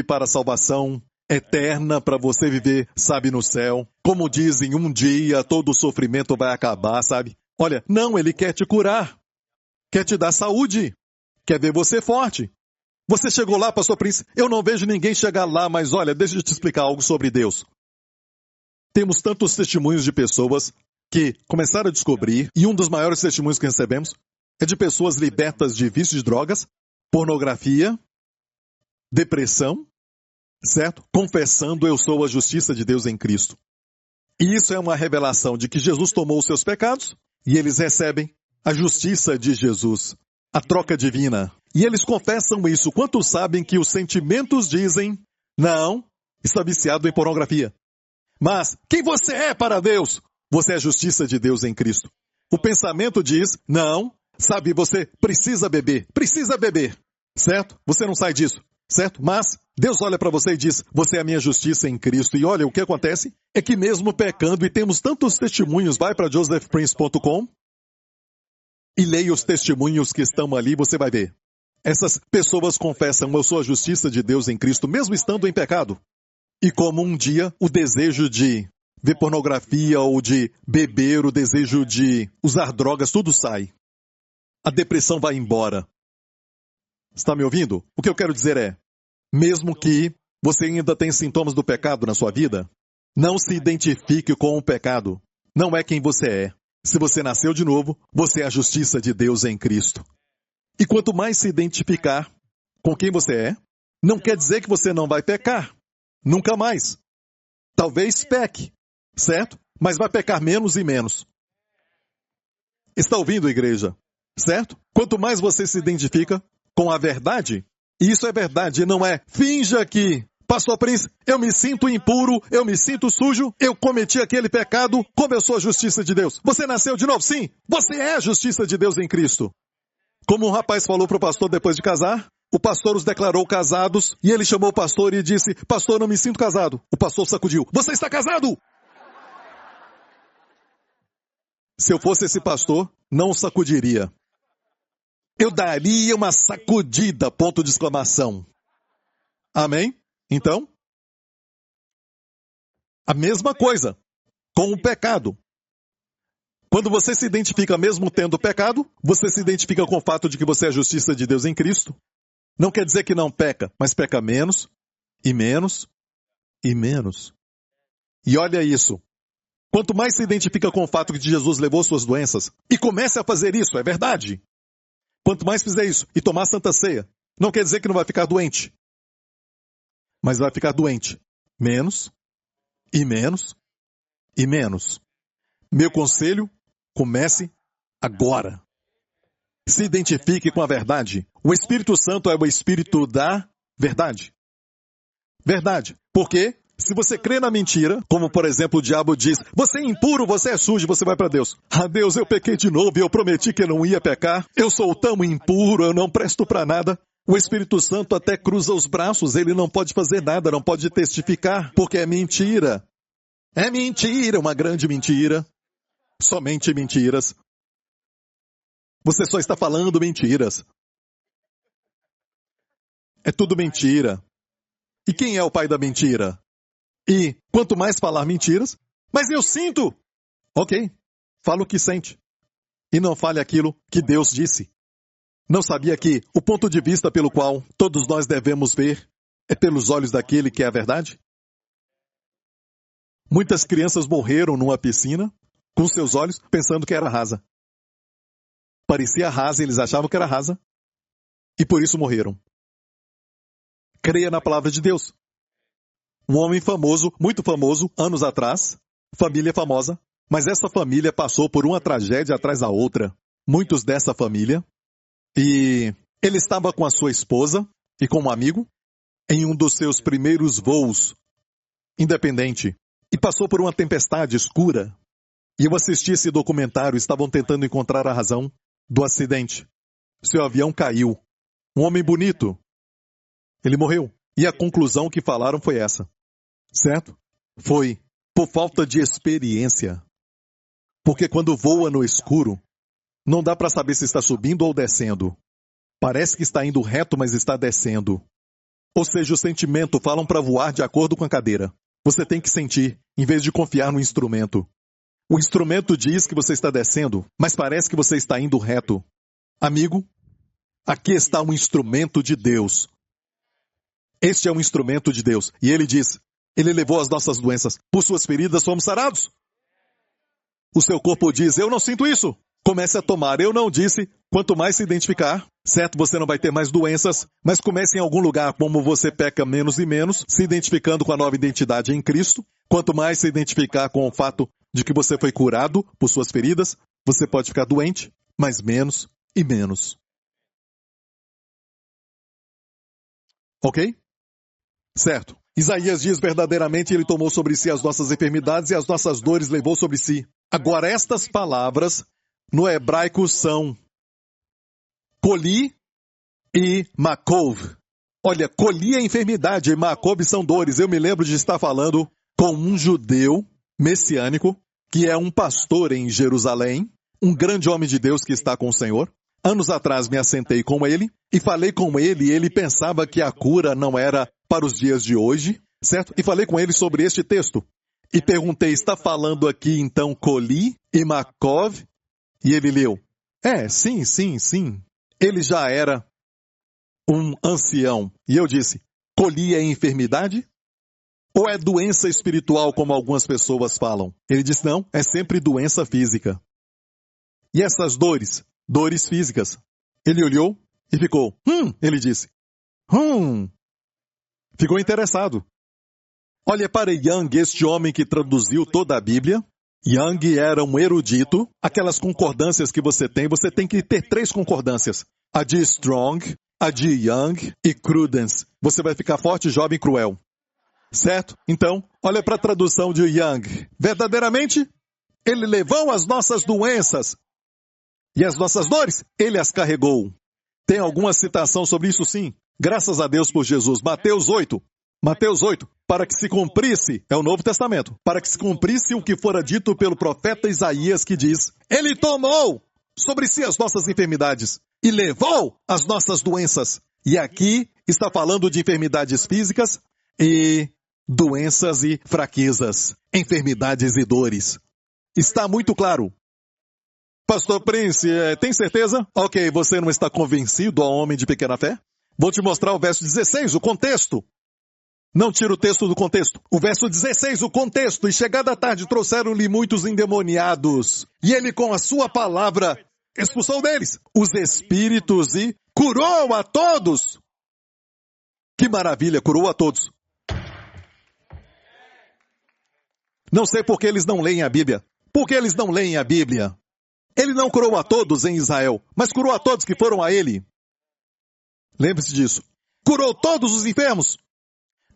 para a salvação eterna, para você viver, no céu. Como dizem, um dia todo o sofrimento vai acabar, Olha, não, ele quer te curar. Quer te dar saúde. Quer ver você forte. Você chegou lá, pastor Prince, eu não vejo ninguém chegar lá, mas olha, deixa eu te explicar algo sobre Deus. Temos tantos testemunhos de pessoas que começaram a descobrir, e um dos maiores testemunhos que recebemos é de pessoas libertas de vícios de drogas, pornografia, depressão, certo? Confessando, eu sou a justiça de Deus em Cristo. E isso é uma revelação de que Jesus tomou os seus pecados e eles recebem a justiça de Jesus, a troca divina. E eles confessam isso. Quantos sabem que os sentimentos dizem, não, está viciado em pornografia. Mas quem você é para Deus? Você é a justiça de Deus em Cristo. O pensamento diz, não, sabe, você precisa beber, certo? Você não sai disso, certo? Mas Deus olha para você e diz, você é a minha justiça em Cristo. E olha, o que acontece é que mesmo pecando, e temos tantos testemunhos, vai para josephprince.com e leia os testemunhos que estão ali, você vai ver. Essas pessoas confessam, eu sou a justiça de Deus em Cristo, mesmo estando em pecado. E como um dia o desejo de ver pornografia ou de beber, o desejo de usar drogas, tudo sai. A depressão vai embora. Está me ouvindo? O que eu quero dizer é, mesmo que você ainda tenha sintomas do pecado na sua vida, não se identifique com o pecado. Não é quem você é. Se você nasceu de novo, você é a justiça de Deus em Cristo. E quanto mais se identificar com quem você é, não quer dizer que você não vai pecar. Nunca mais. Talvez peque, certo? Mas vai pecar menos e menos. Está ouvindo, igreja? Certo? Quanto mais você se identifica com a verdade, e isso é verdade, não é finja que, pastor Prince, eu me sinto impuro, eu me sinto sujo, eu cometi aquele pecado, como eu sou a justiça de Deus. Você nasceu de novo? Sim, você é a justiça de Deus em Cristo. Como um rapaz falou para o pastor depois de casar, o pastor os declarou casados e ele chamou o pastor e disse, pastor, não me sinto casado. O pastor sacudiu, você está casado? Se eu fosse esse pastor, não o sacudiria. Eu daria uma sacudida, ponto de exclamação. Amém? Então, a mesma coisa com o pecado. Quando você se identifica mesmo tendo pecado, você se identifica com o fato de que você é a justiça de Deus em Cristo. Não quer dizer que não peca, mas peca menos, e menos, e menos. E olha isso. Quanto mais se identifica com o fato de que Jesus levou suas doenças, e comece a fazer isso, é verdade. Quanto mais fizer isso, e tomar Santa Ceia, não quer dizer que não vai ficar doente. Mas vai ficar doente. Menos, e menos, e menos. Meu conselho, comece agora. Se identifique com a verdade. O Espírito Santo é o Espírito da verdade. Verdade. Porque se você crê na mentira, como por exemplo o diabo diz, você é impuro, você é sujo, você vai para Deus. Ah, Deus, eu pequei de novo e eu prometi que eu não ia pecar. Eu sou tão impuro, eu não presto para nada. O Espírito Santo até cruza os braços, ele não pode fazer nada, não pode testificar, porque é mentira. É mentira, uma grande mentira. Somente mentiras. Você só está falando mentiras. É tudo mentira. E quem é o pai da mentira? E quanto mais falar mentiras, mas eu sinto. Ok, fala o que sente. E não fale aquilo que Deus disse. Não sabia que o ponto de vista pelo qual todos nós devemos ver é pelos olhos daquele que é a verdade? Muitas crianças morreram numa piscina com seus olhos pensando que era rasa. Parecia rasa e eles achavam que era rasa. E por isso morreram. Creia na palavra de Deus. Um homem famoso, muito famoso, anos atrás, família famosa, mas essa família passou por uma tragédia atrás da outra. Muitos dessa família. E ele estava com a sua esposa e com um amigo em um dos seus primeiros voos independente e passou por uma tempestade escura. E eu assisti esse documentário, estavam tentando encontrar a razão do acidente. Seu avião caiu. Um homem bonito. Ele morreu. E a conclusão que falaram foi essa. Certo? Foi por falta de experiência. Porque quando voa no escuro, não dá para saber se está subindo ou descendo. Parece que está indo reto, mas está descendo. Ou seja, o sentimento falam para voar de acordo com a cadeira. Você tem que sentir, em vez de confiar no instrumento. O instrumento diz que você está descendo, mas parece que você está indo reto. Amigo, aqui está um instrumento de Deus. Este é um instrumento de Deus. E ele diz, ele levou as nossas doenças. Por suas feridas somos sarados. O seu corpo diz, eu não sinto isso. Comece a tomar. Eu não disse, quanto mais se identificar, certo? Você não vai ter mais doenças, mas comece em algum lugar como você peca menos e menos, se identificando com a nova identidade em Cristo. Quanto mais se identificar com o fato de que você foi curado por suas feridas, você pode ficar doente, mas menos e menos. Ok? Certo. Isaías diz verdadeiramente, ele tomou sobre si as nossas enfermidades e as nossas dores levou sobre si. Agora, estas palavras no hebraico são coli e makov. Olha, coli é enfermidade e makov são dores. Eu me lembro de estar falando com um judeu messiânico, que é um pastor em Jerusalém, um grande homem de Deus que está com o Senhor. Anos atrás me assentei com ele e falei com ele, e ele pensava que a cura não era para os dias de hoje, certo? E falei com ele sobre este texto. E perguntei, está falando aqui então coli e makov? E ele leu, sim. Ele já era um ancião. E eu disse, coli é enfermidade? Ou é doença espiritual, como algumas pessoas falam? Ele disse, não, é sempre doença física. E essas dores? Dores físicas. Ele olhou e ficou, ele disse, Ficou interessado. Olha para Young, este homem que traduziu toda a Bíblia. Young era um erudito. Aquelas concordâncias que você tem que ter 3 concordâncias. A de Strong, a de Young e Crudence. Você vai ficar forte, jovem e cruel. Certo? Então, olha para a tradução de Young. Verdadeiramente, ele levou as nossas doenças e as nossas dores, ele as carregou. Tem alguma citação sobre isso? Sim. Graças a Deus por Jesus. Mateus 8, para que se cumprisse, é o Novo Testamento, para que se cumprisse o que fora dito pelo profeta Isaías, que diz, ele tomou sobre si as nossas enfermidades e levou as nossas doenças. E aqui está falando de enfermidades físicas e doenças e fraquezas, enfermidades e dores. Está muito claro. Pastor Prince, tem certeza? Ok, você não está convencido, ó homem de pequena fé? Vou te mostrar o verso 16, o contexto. Não tira o texto do contexto. O verso 16, o contexto. E chegada a tarde trouxeram-lhe muitos endemoniados. E ele com a sua palavra expulsou deles os espíritos e curou a todos. Que maravilha, curou a todos. Não sei por que eles não leem a Bíblia. Por que eles não leem a Bíblia? Ele não curou a todos em Israel, mas curou a todos que foram a ele. Lembre-se disso. Curou todos os enfermos,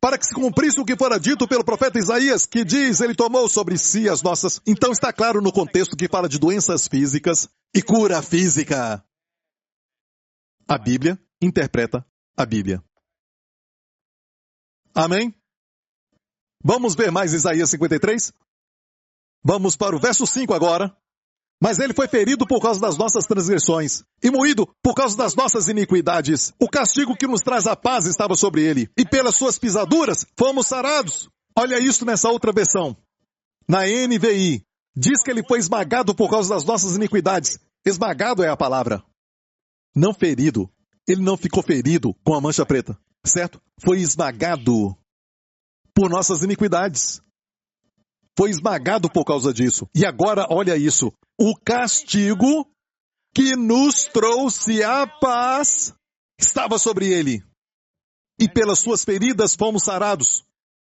para que se cumprisse o que fora dito pelo profeta Isaías, que diz, ele tomou sobre si as nossas... Então está claro no contexto que fala de doenças físicas e cura física. A Bíblia interpreta a Bíblia. Amém? Vamos ver mais Isaías 53? Vamos para o verso 5 agora. Mas ele foi ferido por causa das nossas transgressões e moído por causa das nossas iniquidades. O castigo que nos traz a paz estava sobre ele, e pelas suas pisaduras fomos sarados. Olha isso nessa outra versão. Na NVI, diz que ele foi esmagado por causa das nossas iniquidades. Esmagado é a palavra. Não ferido. Ele não ficou ferido com a mancha preta, certo? Foi esmagado por nossas iniquidades. Foi esmagado por causa disso. E agora, olha isso. O castigo que nos trouxe a paz estava sobre ele. E pelas suas feridas fomos sarados.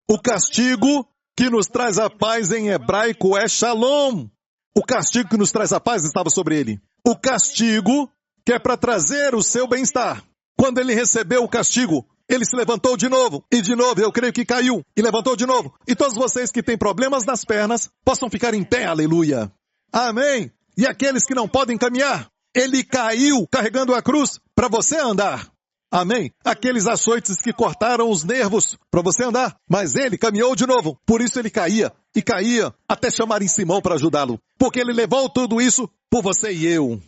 O castigo que nos traz a paz em hebraico é shalom. O castigo que nos traz a paz estava sobre ele. O castigo que é para trazer o seu bem-estar. Quando ele recebeu o castigo, ele se levantou de novo. E de novo, eu creio que caiu. E levantou de novo. E todos vocês que têm problemas nas pernas, possam ficar em pé, aleluia. Amém. E aqueles que não podem caminhar, ele caiu carregando a cruz para você andar. Amém. Aqueles açoites que cortaram os nervos para você andar, mas ele caminhou de novo. Por isso ele caía e caía até chamarem Simão para ajudá-lo. Porque ele levou tudo isso por você e eu.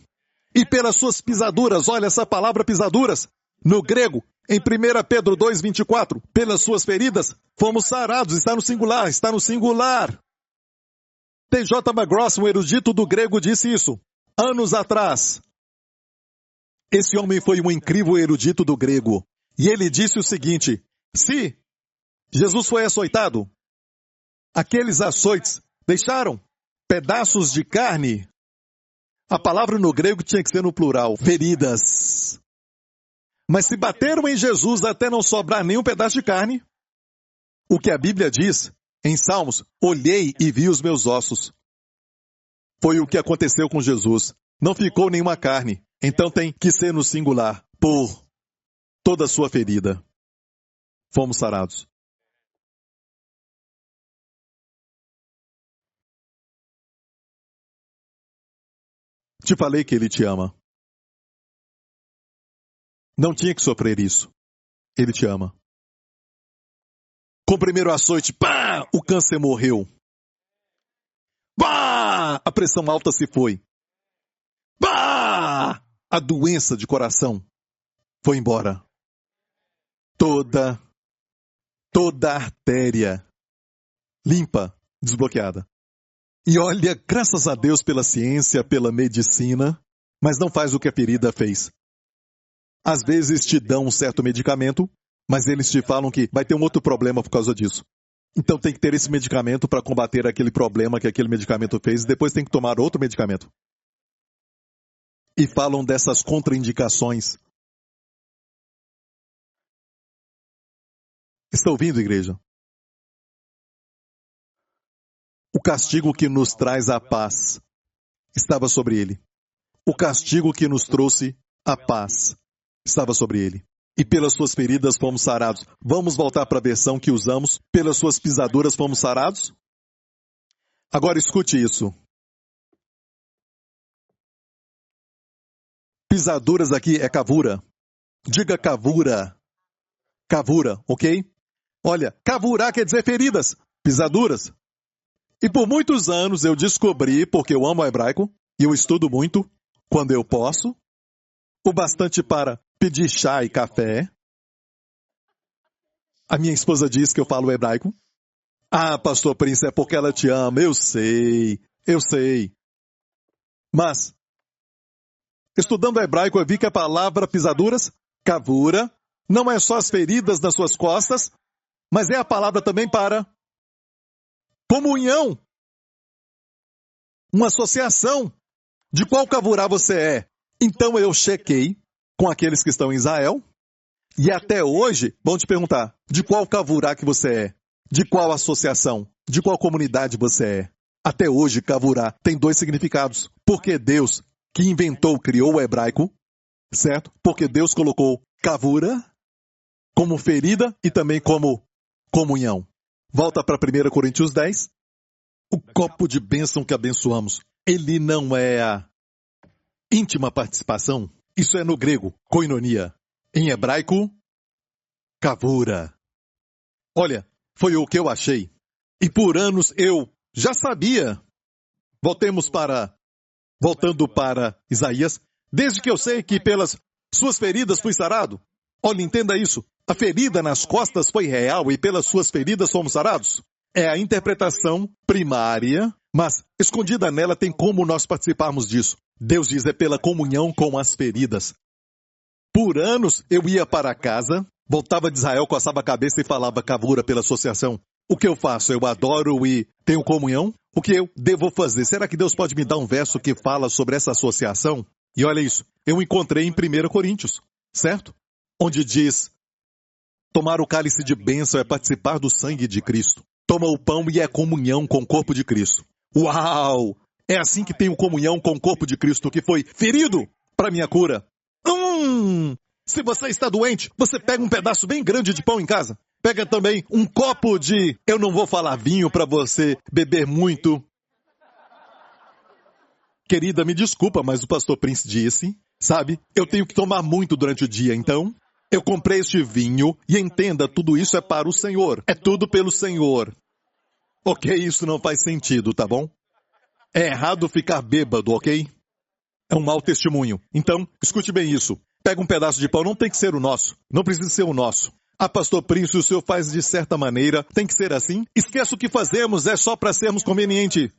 E pelas suas pisaduras, olha essa palavra pisaduras, no grego, em 1 Pedro 2,24, pelas suas feridas, fomos sarados, está no singular. T.J. McGrath, um erudito do grego, disse isso, anos atrás. Esse homem foi um incrível erudito do grego. E ele disse o seguinte, se Jesus foi açoitado, aqueles açoites deixaram pedaços de carne A palavra no grego tinha que ser no plural, feridas. Mas se bateram em Jesus até não sobrar nenhum pedaço de carne, o que a Bíblia diz, em Salmos, olhei e vi os meus ossos. Foi o que aconteceu com Jesus. Não ficou nenhuma carne. Então tem que ser no singular, por toda a sua ferida. Fomos sarados. Te falei que Ele te ama. Não tinha que sofrer isso. Ele te ama. Com o primeiro açoite, pá! O câncer morreu. Pá! A pressão alta se foi. Pá! A doença de coração foi embora. Toda artéria limpa, desbloqueada. E olha, graças a Deus pela ciência, pela medicina, mas não faz o que a ferida fez. Às vezes te dão um certo medicamento, mas eles te falam que vai ter um outro problema por causa disso. Então tem que ter esse medicamento para combater aquele problema que aquele medicamento fez e depois tem que tomar outro medicamento. E falam dessas contraindicações. Está ouvindo, igreja? O castigo que nos traz a paz estava sobre ele. O castigo que nos trouxe a paz estava sobre ele. E pelas suas feridas fomos sarados. Vamos voltar para a versão que usamos. Pelas suas pisaduras fomos sarados? Agora escute isso. Pisaduras aqui é cavura. Diga cavura. Cavura, ok? Olha, cavura quer dizer feridas, pisaduras. E por muitos anos eu descobri, porque eu amo o hebraico, e eu estudo muito, quando eu posso, o bastante para pedir chá e café. A minha esposa diz que eu falo hebraico. Ah, pastor Prince, é porque ela te ama, eu sei. Mas, estudando hebraico, eu vi que a palavra pisaduras, cavura, não é só as feridas nas suas costas, mas é a palavra também para comunhão. Uma associação de qual cavurá você é. Então eu chequei com aqueles que estão em Israel, e até hoje, vão te perguntar, de qual cavurá que você é? De qual associação? De qual comunidade você é? Até hoje, cavurá tem 2 significados. Porque Deus, que inventou, criou o hebraico, certo? Porque Deus colocou cavura como ferida e também como comunhão. Volta para 1 Coríntios 10. O copo de bênção que abençoamos, ele não é a íntima participação. Isso é no grego, koinonia. Em hebraico, kavura. Olha, foi o que eu achei. E por anos eu já sabia. Voltando para Isaías, desde que eu sei que pelas suas feridas fui sarado. Olha, entenda isso. A ferida nas costas foi real e pelas suas feridas fomos sarados. É a interpretação primária, mas escondida nela tem como nós participarmos disso. Deus diz, é pela comunhão com as feridas. Por anos eu ia para casa, voltava de Israel, coçava a cabeça e falava cavura pela associação. O que eu faço? Eu adoro e tenho comunhão? O que eu devo fazer? Será que Deus pode me dar um verso que fala sobre essa associação? E olha isso, eu encontrei em 1 Coríntios, certo? Onde diz, tomar o cálice de bênção é participar do sangue de Cristo. Toma o pão e é comunhão com o corpo de Cristo. Uau! É assim que tenho comunhão com o corpo de Cristo que foi ferido para minha cura. Se você está doente, você pega um pedaço bem grande de pão em casa. Pega também um copo de, eu não vou falar vinho para você beber muito. Querida, me desculpa, mas o pastor Prince disse, sabe, eu tenho que tomar muito durante o dia, então eu comprei este vinho e entenda, tudo isso é para o Senhor. É tudo pelo Senhor. Ok, isso não faz sentido, tá bom? É errado ficar bêbado, ok? É um mau testemunho. Então, escute bem isso. Pega um pedaço de pão, não tem que ser o nosso. Não precisa ser o nosso. Ah, pastor Prince, o senhor faz de certa maneira. Tem que ser assim? Esqueça o que fazemos, é só para sermos convenientes.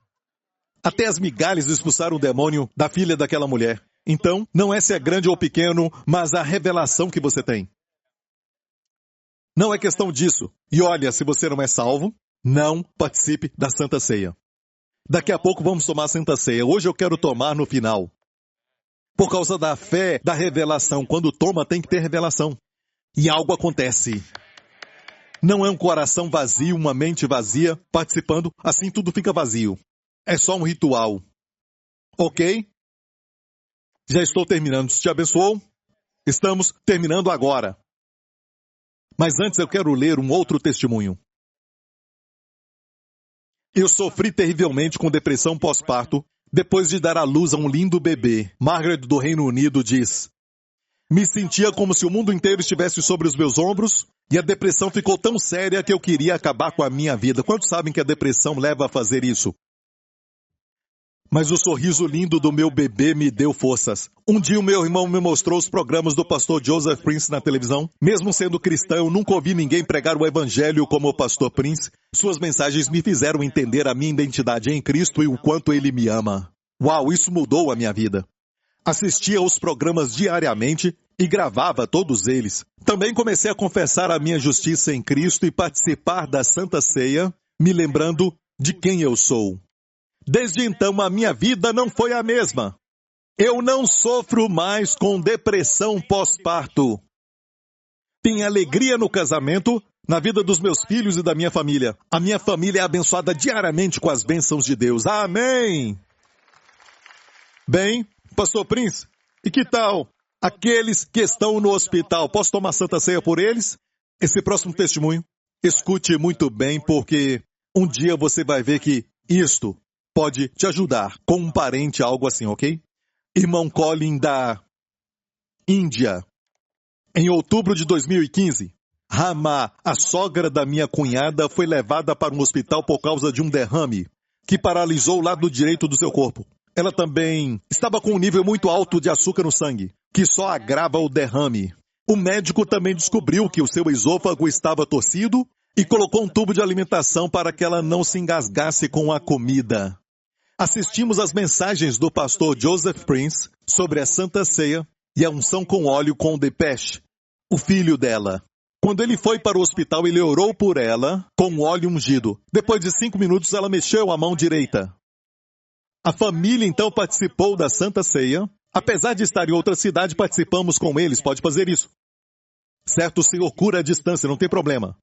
Até as migalhas expulsaram o demônio da filha daquela mulher. Então, não é se é grande ou pequeno, mas a revelação que você tem. Não é questão disso. E olha, se você não é salvo, não participe da Santa Ceia. Daqui a pouco vamos tomar a Santa Ceia. Hoje eu quero tomar no final. Por causa da fé, da revelação. Quando toma, tem que ter revelação. E algo acontece. Não é um coração vazio, uma mente vazia, participando, assim tudo fica vazio. É só um ritual. Ok? Já estou terminando. Te abençoou? Estamos terminando agora. Mas antes eu quero ler um outro testemunho. Eu sofri terrivelmente com depressão pós-parto, depois de dar à luz a um lindo bebê. Margaret, do Reino Unido, diz: me sentia como se o mundo inteiro estivesse sobre os meus ombros, e a depressão ficou tão séria que eu queria acabar com a minha vida. Quantos sabem que a depressão leva a fazer isso? Mas o sorriso lindo do meu bebê me deu forças. Um dia o meu irmão me mostrou os programas do pastor Joseph Prince na televisão. Mesmo sendo cristão, eu nunca ouvi ninguém pregar o evangelho como o pastor Prince. Suas mensagens me fizeram entender a minha identidade em Cristo e o quanto ele me ama. Uau, isso mudou a minha vida. Assistia aos programas diariamente e gravava todos eles. Também comecei a confessar a minha justiça em Cristo e participar da Santa Ceia, me lembrando de quem eu sou. Desde então, a minha vida não foi a mesma. Eu não sofro mais com depressão pós-parto. Tenho alegria no casamento, na vida dos meus filhos e da minha família. A minha família é abençoada diariamente com as bênçãos de Deus. Amém! Bem, pastor Prince, e que tal aqueles que estão no hospital? Posso tomar Santa Ceia por eles? Esse próximo testemunho, escute muito bem, porque um dia você vai ver que isto pode te ajudar com um parente, algo assim, ok? Irmão Colin da Índia. Em outubro de 2015, Rama, a sogra da minha cunhada, foi levada para um hospital por causa de um derrame que paralisou o lado direito do seu corpo. Ela também estava com um nível muito alto de açúcar no sangue, que só agrava o derrame. O médico também descobriu que o seu esôfago estava torcido e colocou um tubo de alimentação para que ela não se engasgasse com a comida. Assistimos às mensagens do pastor Joseph Prince sobre a Santa Ceia e a unção com óleo com Depeche, o filho dela. Quando ele foi para o hospital, ele orou por ela com óleo ungido. Depois de 5 minutos, ela mexeu a mão direita. A família então participou da Santa Ceia. Apesar de estar em outra cidade, participamos com eles. Pode fazer isso. Certo, o Senhor cura a distância, não tem problema.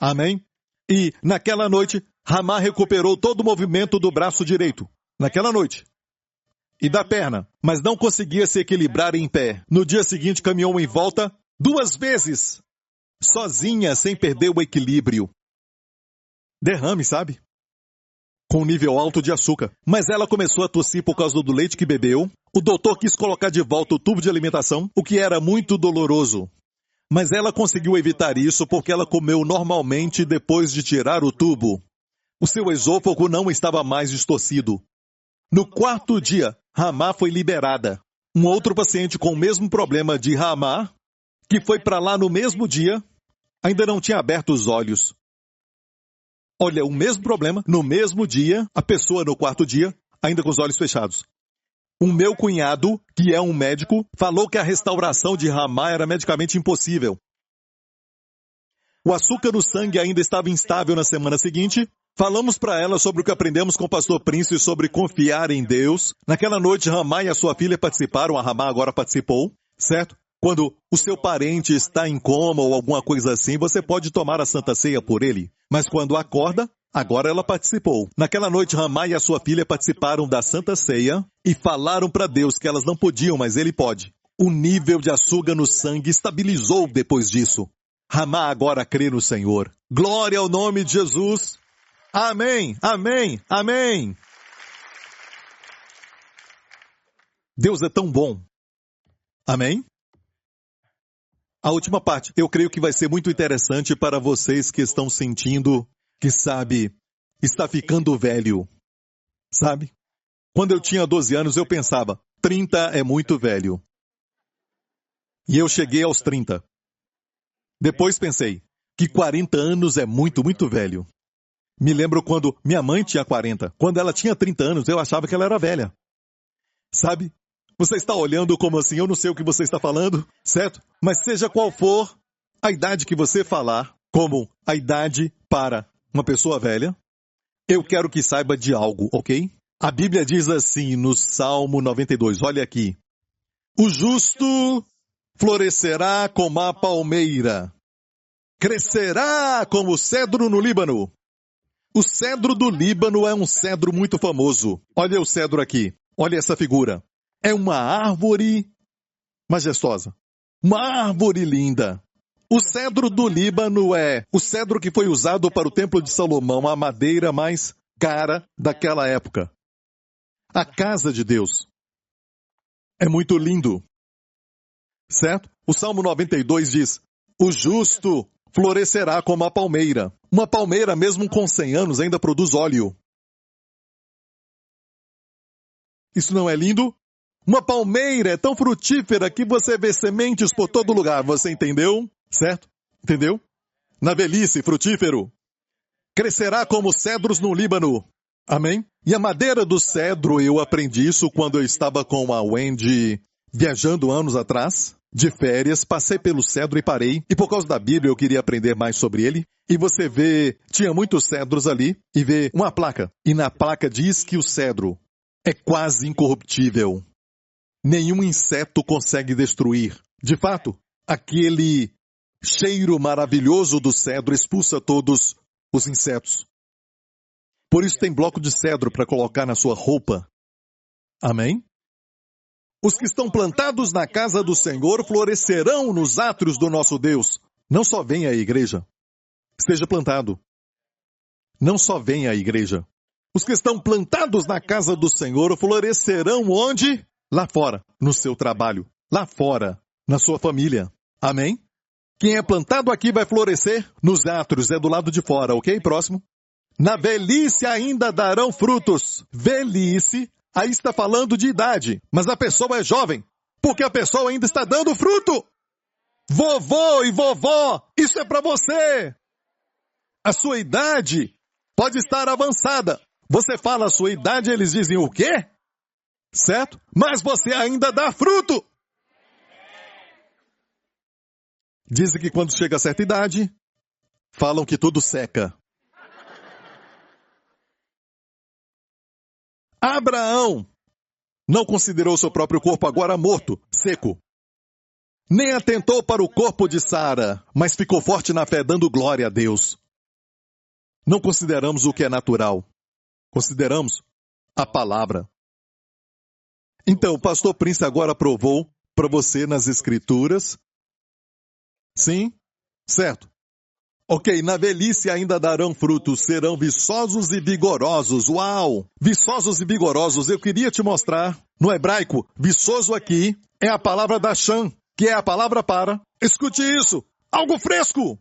Amém? E, naquela noite, Rama recuperou todo o movimento do braço direito. Naquela noite. E da perna. Mas não conseguia se equilibrar em pé. No dia seguinte, caminhou em volta 2 vezes. Sozinha, sem perder o equilíbrio. Derrame, sabe? Com um nível alto de açúcar. Mas ela começou a tossir por causa do leite que bebeu. O doutor quis colocar de volta o tubo de alimentação, o que era muito doloroso. Mas ela conseguiu evitar isso porque ela comeu normalmente depois de tirar o tubo. O seu esôfago não estava mais distorcido. No 4º dia, Rama foi liberada. Um outro paciente com o mesmo problema de Rama, que foi para lá no mesmo dia, ainda não tinha aberto os olhos. Olha, o mesmo problema, no mesmo dia, a pessoa no 4º dia, ainda com os olhos fechados. O meu cunhado, que é um médico, falou que a restauração de Rama era medicamente impossível. O açúcar no sangue ainda estava instável na semana seguinte. Falamos para ela sobre o que aprendemos com o pastor Prince sobre confiar em Deus. Naquela noite, Rama e a sua filha participaram, a Rama agora participou, certo? Quando o seu parente está em coma ou alguma coisa assim, você pode tomar a Santa Ceia por ele. Mas quando acorda, agora ela participou. Naquela noite, Rama e a sua filha participaram da Santa Ceia e falaram para Deus que elas não podiam, mas ele pode. O nível de açúcar no sangue estabilizou depois disso. Rama agora crê no Senhor. Glória ao nome de Jesus. Amém, amém, amém. Deus é tão bom. Amém? A última parte, eu creio que vai ser muito interessante para vocês que estão sentindo que, sabe, está ficando velho. Sabe? Quando eu tinha 12 anos, eu pensava, 30 é muito velho. E eu cheguei aos 30. Depois pensei, que 40 anos é muito, muito velho. Me lembro quando minha mãe tinha 40. Quando ela tinha 30 anos, eu achava que ela era velha. Sabe? Você está olhando como assim, eu não sei o que você está falando, certo? Mas seja qual for a idade que você falar, como a idade para uma pessoa velha, eu quero que saiba de algo, ok? A Bíblia diz assim no Salmo 92, olha aqui. O justo florescerá como a palmeira. Crescerá como o cedro no Líbano. O cedro do Líbano é um cedro muito famoso. Olha o cedro aqui. Olha essa figura. É uma árvore majestosa. Uma árvore linda. O cedro do Líbano é o cedro que foi usado para o Templo de Salomão, a madeira mais cara daquela época. A casa de Deus. É muito lindo. Certo? O Salmo 92 diz: o justo florescerá como a palmeira. Uma palmeira, mesmo com 100 anos, ainda produz óleo. Isso não é lindo? Uma palmeira é tão frutífera que você vê sementes por todo lugar. Você entendeu? Certo? Entendeu? Na velhice, frutífero. Crescerá como cedros no Líbano. Amém? E a madeira do cedro, eu aprendi isso quando eu estava com a Wendy viajando anos atrás, de férias, passei pelo cedro e parei. E por causa da Bíblia eu queria aprender mais sobre ele. E você vê, tinha muitos cedros ali, e vê uma placa. E na placa diz que o cedro é quase incorruptível. Nenhum inseto consegue destruir. De fato, aquele cheiro maravilhoso do cedro expulsa todos os insetos. Por isso tem bloco de cedro para colocar na sua roupa. Amém? Os que estão plantados na casa do Senhor florescerão nos átrios do nosso Deus. Não só venha à igreja. Esteja plantado. Não só venha à igreja. Os que estão plantados na casa do Senhor florescerão onde? Lá fora, no seu trabalho. Lá fora, na sua família. Amém? Quem é plantado aqui vai florescer nos átrios, é do lado de fora, ok? Próximo. Na velhice ainda darão frutos. Velhice, aí está falando de idade, mas a pessoa é jovem, porque a pessoa ainda está dando fruto. Vovô e vovó, isso é para você. A sua idade pode estar avançada. Você fala a sua idade, eles dizem o quê? Certo? Mas você ainda dá fruto. Dizem que quando chega a certa idade, falam que tudo seca. Abraão não considerou seu próprio corpo agora morto, seco. Nem atentou para o corpo de Sara, mas ficou forte na fé, dando glória a Deus. Não consideramos o que é natural. Consideramos a palavra. Então, o pastor Prince agora provou para você nas Escrituras. Sim? Certo. Ok, na velhice ainda darão frutos, serão viçosos e vigorosos. Uau! Viçosos e vigorosos, eu queria te mostrar. No hebraico, viçoso aqui é a palavra dashan, que é a palavra para. Escute isso, algo fresco.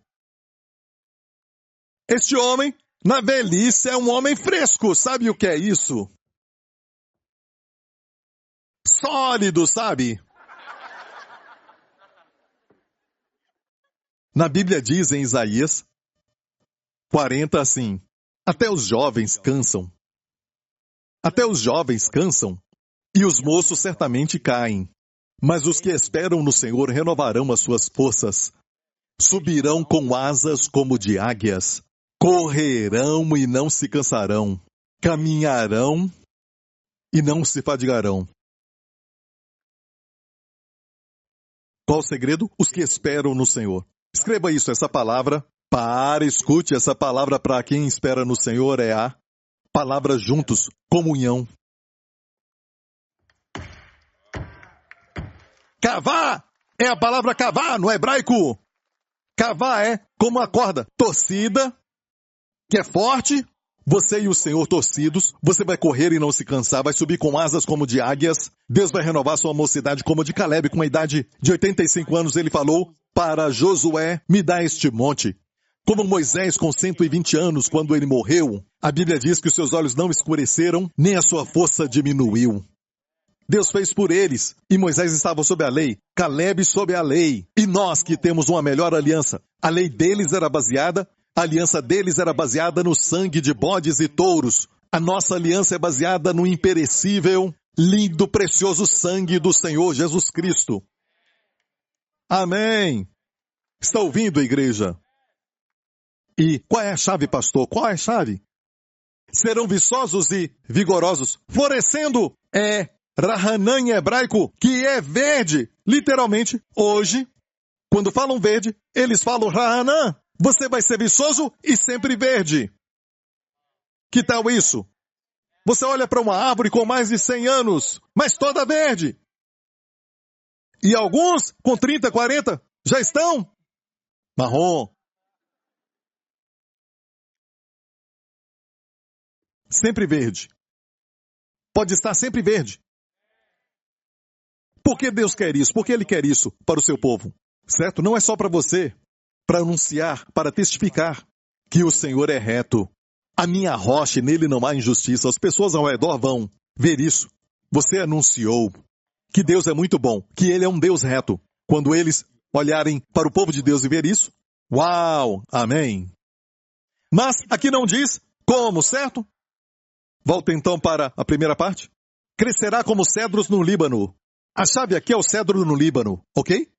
Este homem, na velhice, é um homem fresco. Sabe o que é isso? Sólido, sabe? Na Bíblia diz em Isaías 40 assim: até os jovens cansam. Até os jovens cansam, e os moços certamente caem. Mas os que esperam no Senhor renovarão as suas forças. Subirão com asas como de águias. Correrão e não se cansarão. Caminharão e não se fadigarão. Qual o segredo? Os que esperam no Senhor. Escreva isso, essa palavra. Escute, essa palavra para quem espera no Senhor é a palavra juntos, comunhão. Cavar é a palavra cavar no hebraico. Cavar é como a corda, torcida, que é forte. Você e o Senhor torcidos, você vai correr e não se cansar, vai subir com asas como de águias. Deus vai renovar sua mocidade como de Caleb, com uma idade de 85 anos, ele falou para Josué: me dá este monte. Como Moisés com 120 anos, quando ele morreu, a Bíblia diz que os seus olhos não escureceram, nem a sua força diminuiu. Deus fez por eles, e Moisés estava sob a lei, Caleb sob a lei. E nós que temos uma melhor aliança, a lei deles era baseada, a aliança deles era baseada no sangue de bodes e touros. A nossa aliança é baseada no imperecível, lindo, precioso sangue do Senhor Jesus Cristo. Amém. Está ouvindo, igreja? E qual é a chave, pastor? Qual é a chave? Serão viçosos e vigorosos, florescendo é Rahanã em hebraico, que é verde. Literalmente, hoje, quando falam verde, eles falam Rahanã. Você vai ser viçoso e sempre verde. Que tal isso? Você olha para uma árvore com mais de 100 anos, mas toda verde. E alguns, com 30, 40, já estão marrom. Sempre verde. Pode estar sempre verde. Por que Deus quer isso? Por que Ele quer isso para o seu povo? Certo? Não é só para você, para anunciar, para testificar que o Senhor é reto. A minha rocha, e nele não há injustiça. As pessoas ao redor vão ver isso. Você anunciou que Deus é muito bom, que Ele é um Deus reto. Quando eles olharem para o povo de Deus e ver isso, uau, amém. Mas aqui não diz como, certo? Volta então para a primeira parte. Crescerá como cedros no Líbano. A chave aqui é o cedro no Líbano, ok?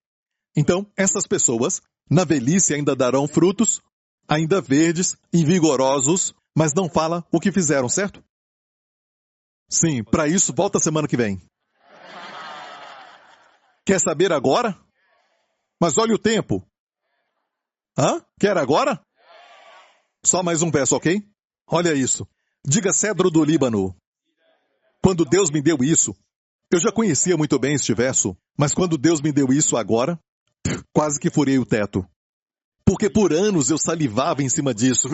Então, essas pessoas, na velhice ainda darão frutos, ainda verdes e vigorosos, mas não fala o que fizeram, certo? Sim, para isso, volta semana que vem. Quer saber agora? Mas olha o tempo. Hã? Quer agora? Só mais um verso, ok? Olha isso. Diga cedro do Líbano. Quando Deus me deu isso, eu já conhecia muito bem este verso, mas quando Deus me deu isso agora, quase que furei o teto. Porque por anos eu salivava em cima disso.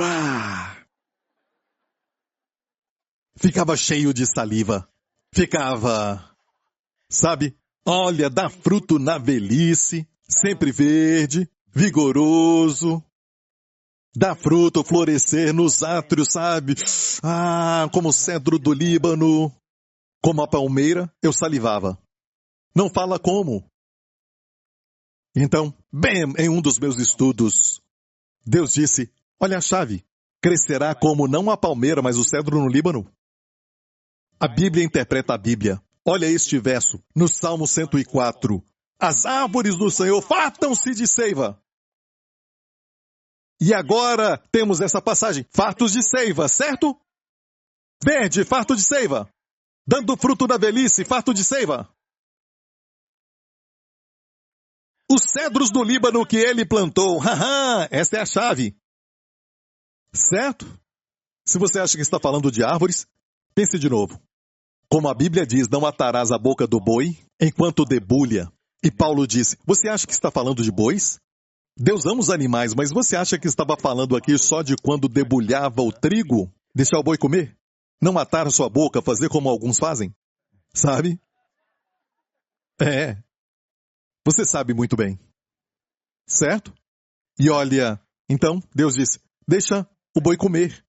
Ficava cheio de saliva. Ficava, sabe? Olha, dá fruto na velhice, sempre verde, vigoroso. Dá fruto, florescer nos átrios, sabe? Como o cedro do Líbano. Como a palmeira, eu salivava. Não fala como. Então, bem, em um dos meus estudos, Deus disse, olha a chave, crescerá como não a palmeira, mas o cedro no Líbano. A Bíblia interpreta a Bíblia. Olha este verso, no Salmo 104. As árvores do Senhor fartam-se de seiva. E agora temos essa passagem, fartos de seiva, certo? Verde, farto de seiva. Dando fruto da velhice, farto de seiva. Os cedros do Líbano que ele plantou, essa é a chave. Certo? Se você acha que está falando de árvores, pense de novo. Como a Bíblia diz, não atarás a boca do boi enquanto debulha. E Paulo disse, você acha que está falando de bois? Deus ama os animais, mas você acha que estava falando aqui só de quando debulhava o trigo? Deixar o boi comer? Não atar a sua boca, fazer como alguns fazem? Sabe? Você sabe muito bem. Certo? E olha, então, Deus disse, deixa o boi comer.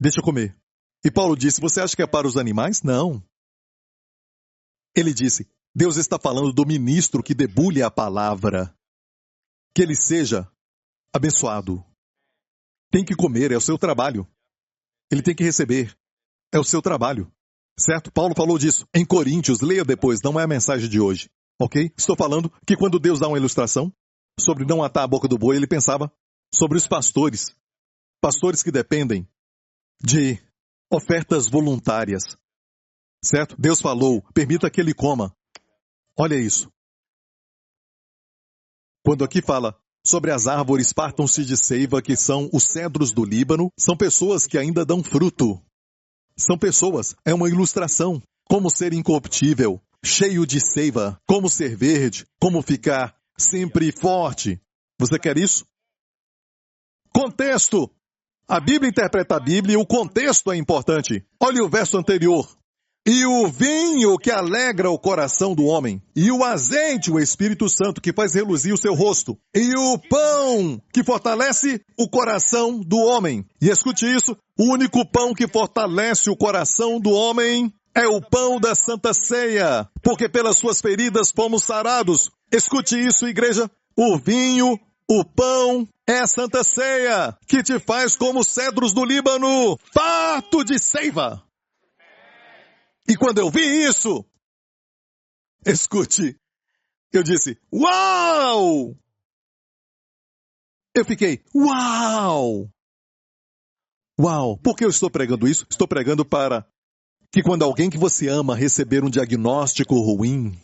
Deixa comer. E Paulo disse, você acha que é para os animais? Não. Ele disse, Deus está falando do ministro que debulha a palavra. Que ele seja abençoado. Tem que comer, é o seu trabalho. Ele tem que receber. É o seu trabalho. Certo? Paulo falou disso em Coríntios, leia depois, não é a mensagem de hoje. Ok? Estou falando que quando Deus dá uma ilustração sobre não atar a boca do boi, ele pensava sobre os pastores. Pastores que dependem de ofertas voluntárias. Certo? Deus falou, permita que ele coma. Olha isso. Quando aqui fala sobre as árvores fartam-se de seiva, que são os cedros do Líbano, são pessoas que ainda dão fruto. São pessoas, é uma ilustração. Como ser incorruptível, cheio de seiva, como ser verde, como ficar sempre forte. Você quer isso? Contexto. A Bíblia interpreta a Bíblia e o contexto é importante. Olha o verso anterior. E o vinho que alegra o coração do homem, e o azeite, o Espírito Santo, que faz reluzir o seu rosto, e o pão que fortalece o coração do homem. E escute isso, o único pão que fortalece o coração do homem é o pão da Santa Ceia, porque pelas suas feridas fomos sarados. Escute isso, igreja, o vinho, o pão é a Santa Ceia, que te faz como os cedros do Líbano, farto de seiva. E quando eu vi isso, escute, eu disse, uau! Eu fiquei, uau! Uau! Por que eu estou pregando isso? Estou pregando para que quando alguém que você ama receber um diagnóstico ruim,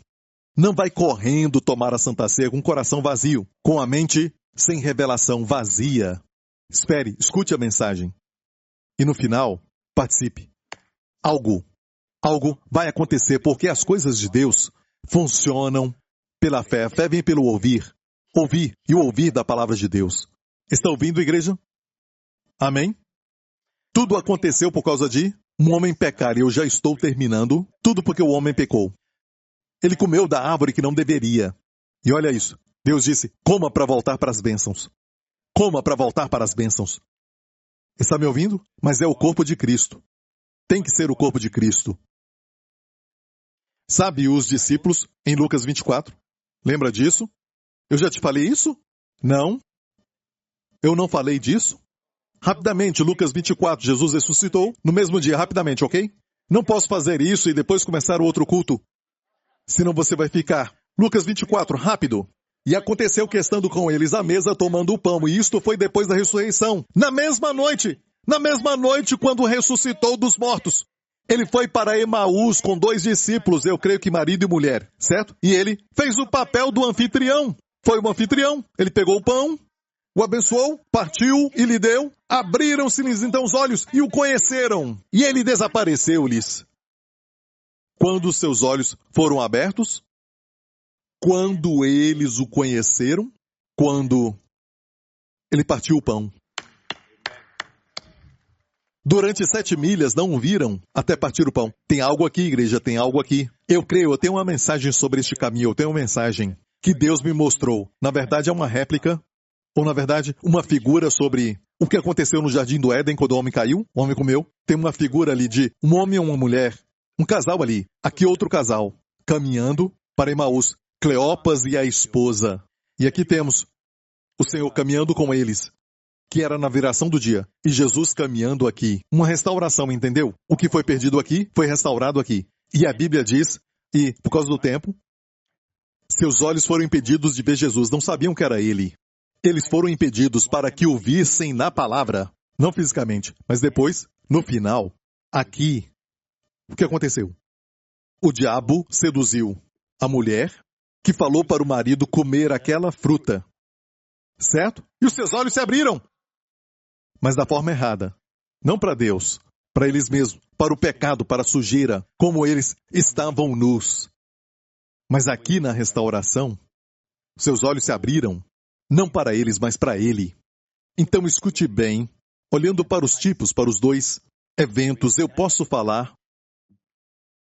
não vai correndo tomar a Santa Ceia com o coração vazio, com a mente sem revelação, vazia. Espere, escute a mensagem. E no final, participe. Algo vai acontecer, porque as coisas de Deus funcionam pela fé. A fé vem pelo ouvir. Ouvir e o ouvir da palavra de Deus. Está ouvindo, igreja? Amém? Tudo aconteceu por causa de um homem pecar. E eu já estou terminando. Tudo porque o homem pecou. Ele comeu da árvore que não deveria. E olha isso. Deus disse, coma para voltar para as bênçãos. Coma para voltar para as bênçãos. Está me ouvindo? Mas é o corpo de Cristo. Tem que ser o corpo de Cristo. Sabe os discípulos em Lucas 24? Lembra disso? Eu já te falei isso? Não. Eu não falei disso? Rapidamente, Lucas 24, Jesus ressuscitou no mesmo dia, rapidamente, ok? Não posso fazer isso e depois começar o outro culto. Senão você vai ficar. Lucas 24, rápido. E aconteceu que estando com eles à mesa tomando o pão, e isto foi depois da ressurreição. Na mesma noite, quando ressuscitou dos mortos, ele foi para Emaús com 2 discípulos, eu creio que marido e mulher, certo? E ele fez o papel do anfitrião. Foi o anfitrião, ele pegou o pão, o abençoou, partiu e lhe deu. Abriram-se-lhes então os olhos e o conheceram. E ele desapareceu-lhes. Quando seus olhos foram abertos, quando eles o conheceram, quando ele partiu o pão. Durante 7 milhas não o viram até partir o pão. Tem algo aqui, igreja, tem algo aqui. Eu creio, eu tenho uma mensagem sobre este caminho, eu tenho uma mensagem que Deus me mostrou. Na verdade é uma réplica, ou na verdade uma figura sobre o que aconteceu no Jardim do Éden quando o homem caiu, o homem comeu. Tem uma figura ali de um homem e uma mulher, um casal ali, aqui outro casal, caminhando para Emaús. Cleopas e a esposa. E aqui temos o Senhor caminhando com eles, que era na viração do dia. E Jesus caminhando aqui. Uma restauração, entendeu? O que foi perdido aqui, foi restaurado aqui. E a Bíblia diz, e por causa do tempo, seus olhos foram impedidos de ver Jesus. Não sabiam que era ele. Eles foram impedidos para que o vissem na palavra. Não fisicamente, mas depois, no final, aqui, o que aconteceu? O diabo seduziu a mulher, que falou para o marido comer aquela fruta. Certo? E os seus olhos se abriram. Mas da forma errada. Não para Deus, para eles mesmos, para o pecado, para a sujeira, como eles estavam nus. Mas aqui na restauração, seus olhos se abriram, não para eles, mas para ele. Então escute bem, olhando para os tipos, para os 2 eventos, eu posso falar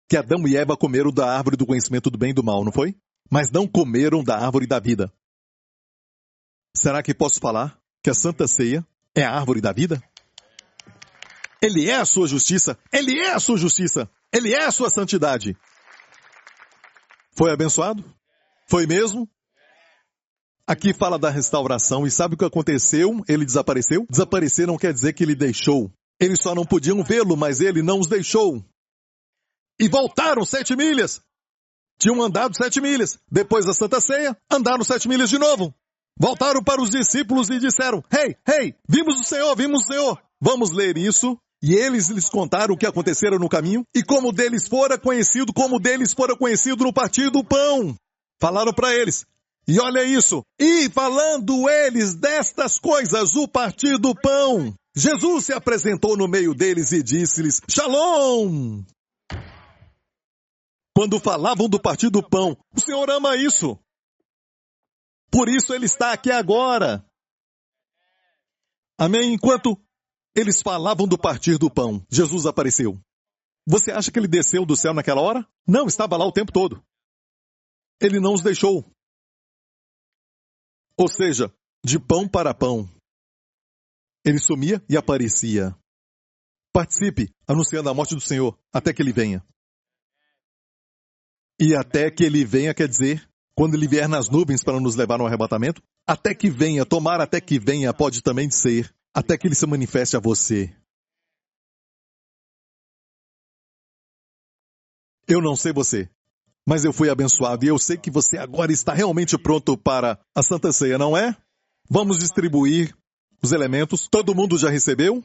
que Adão e Eva comeram da árvore do conhecimento do bem e do mal, não foi? Mas não comeram da árvore da vida. Será que posso falar que a Santa Ceia é a árvore da vida? Ele é a sua justiça, ele é a sua justiça, ele é a sua santidade. Foi abençoado? Foi mesmo? Aqui fala da restauração e sabe o que aconteceu? Ele desapareceu? Desaparecer não quer dizer que ele deixou. Eles só não podiam vê-lo, mas ele não os deixou. E voltaram 7 milhas. Tinham andado 7 milhas. Depois da Santa Ceia, andaram 7 milhas de novo. Voltaram para os discípulos e disseram, Ei, vimos o Senhor. Vamos ler isso. E eles lhes contaram o que acontecera no caminho e como deles fora conhecido no partir do pão. Falaram para eles. E olha isso. E falando eles destas coisas, o partir do pão, Jesus se apresentou no meio deles e disse-lhes, Shalom! Quando falavam do partir do pão, o Senhor ama isso. Por isso ele está aqui agora. Amém? Enquanto eles falavam do partir do pão, Jesus apareceu. Você acha que ele desceu do céu naquela hora? Não, estava lá o tempo todo. Ele não os deixou. Ou seja, de pão para pão. Ele sumia e aparecia. Participe, anunciando a morte do Senhor, até que ele venha. E até que ele venha quer dizer, quando ele vier nas nuvens para nos levar no arrebatamento, até que venha, tomar até que venha, pode também ser, até que ele se manifeste a você. Eu não sei você, mas eu fui abençoado e eu sei que você agora está realmente pronto para a Santa Ceia, não é? Vamos distribuir os elementos. Todo mundo já recebeu?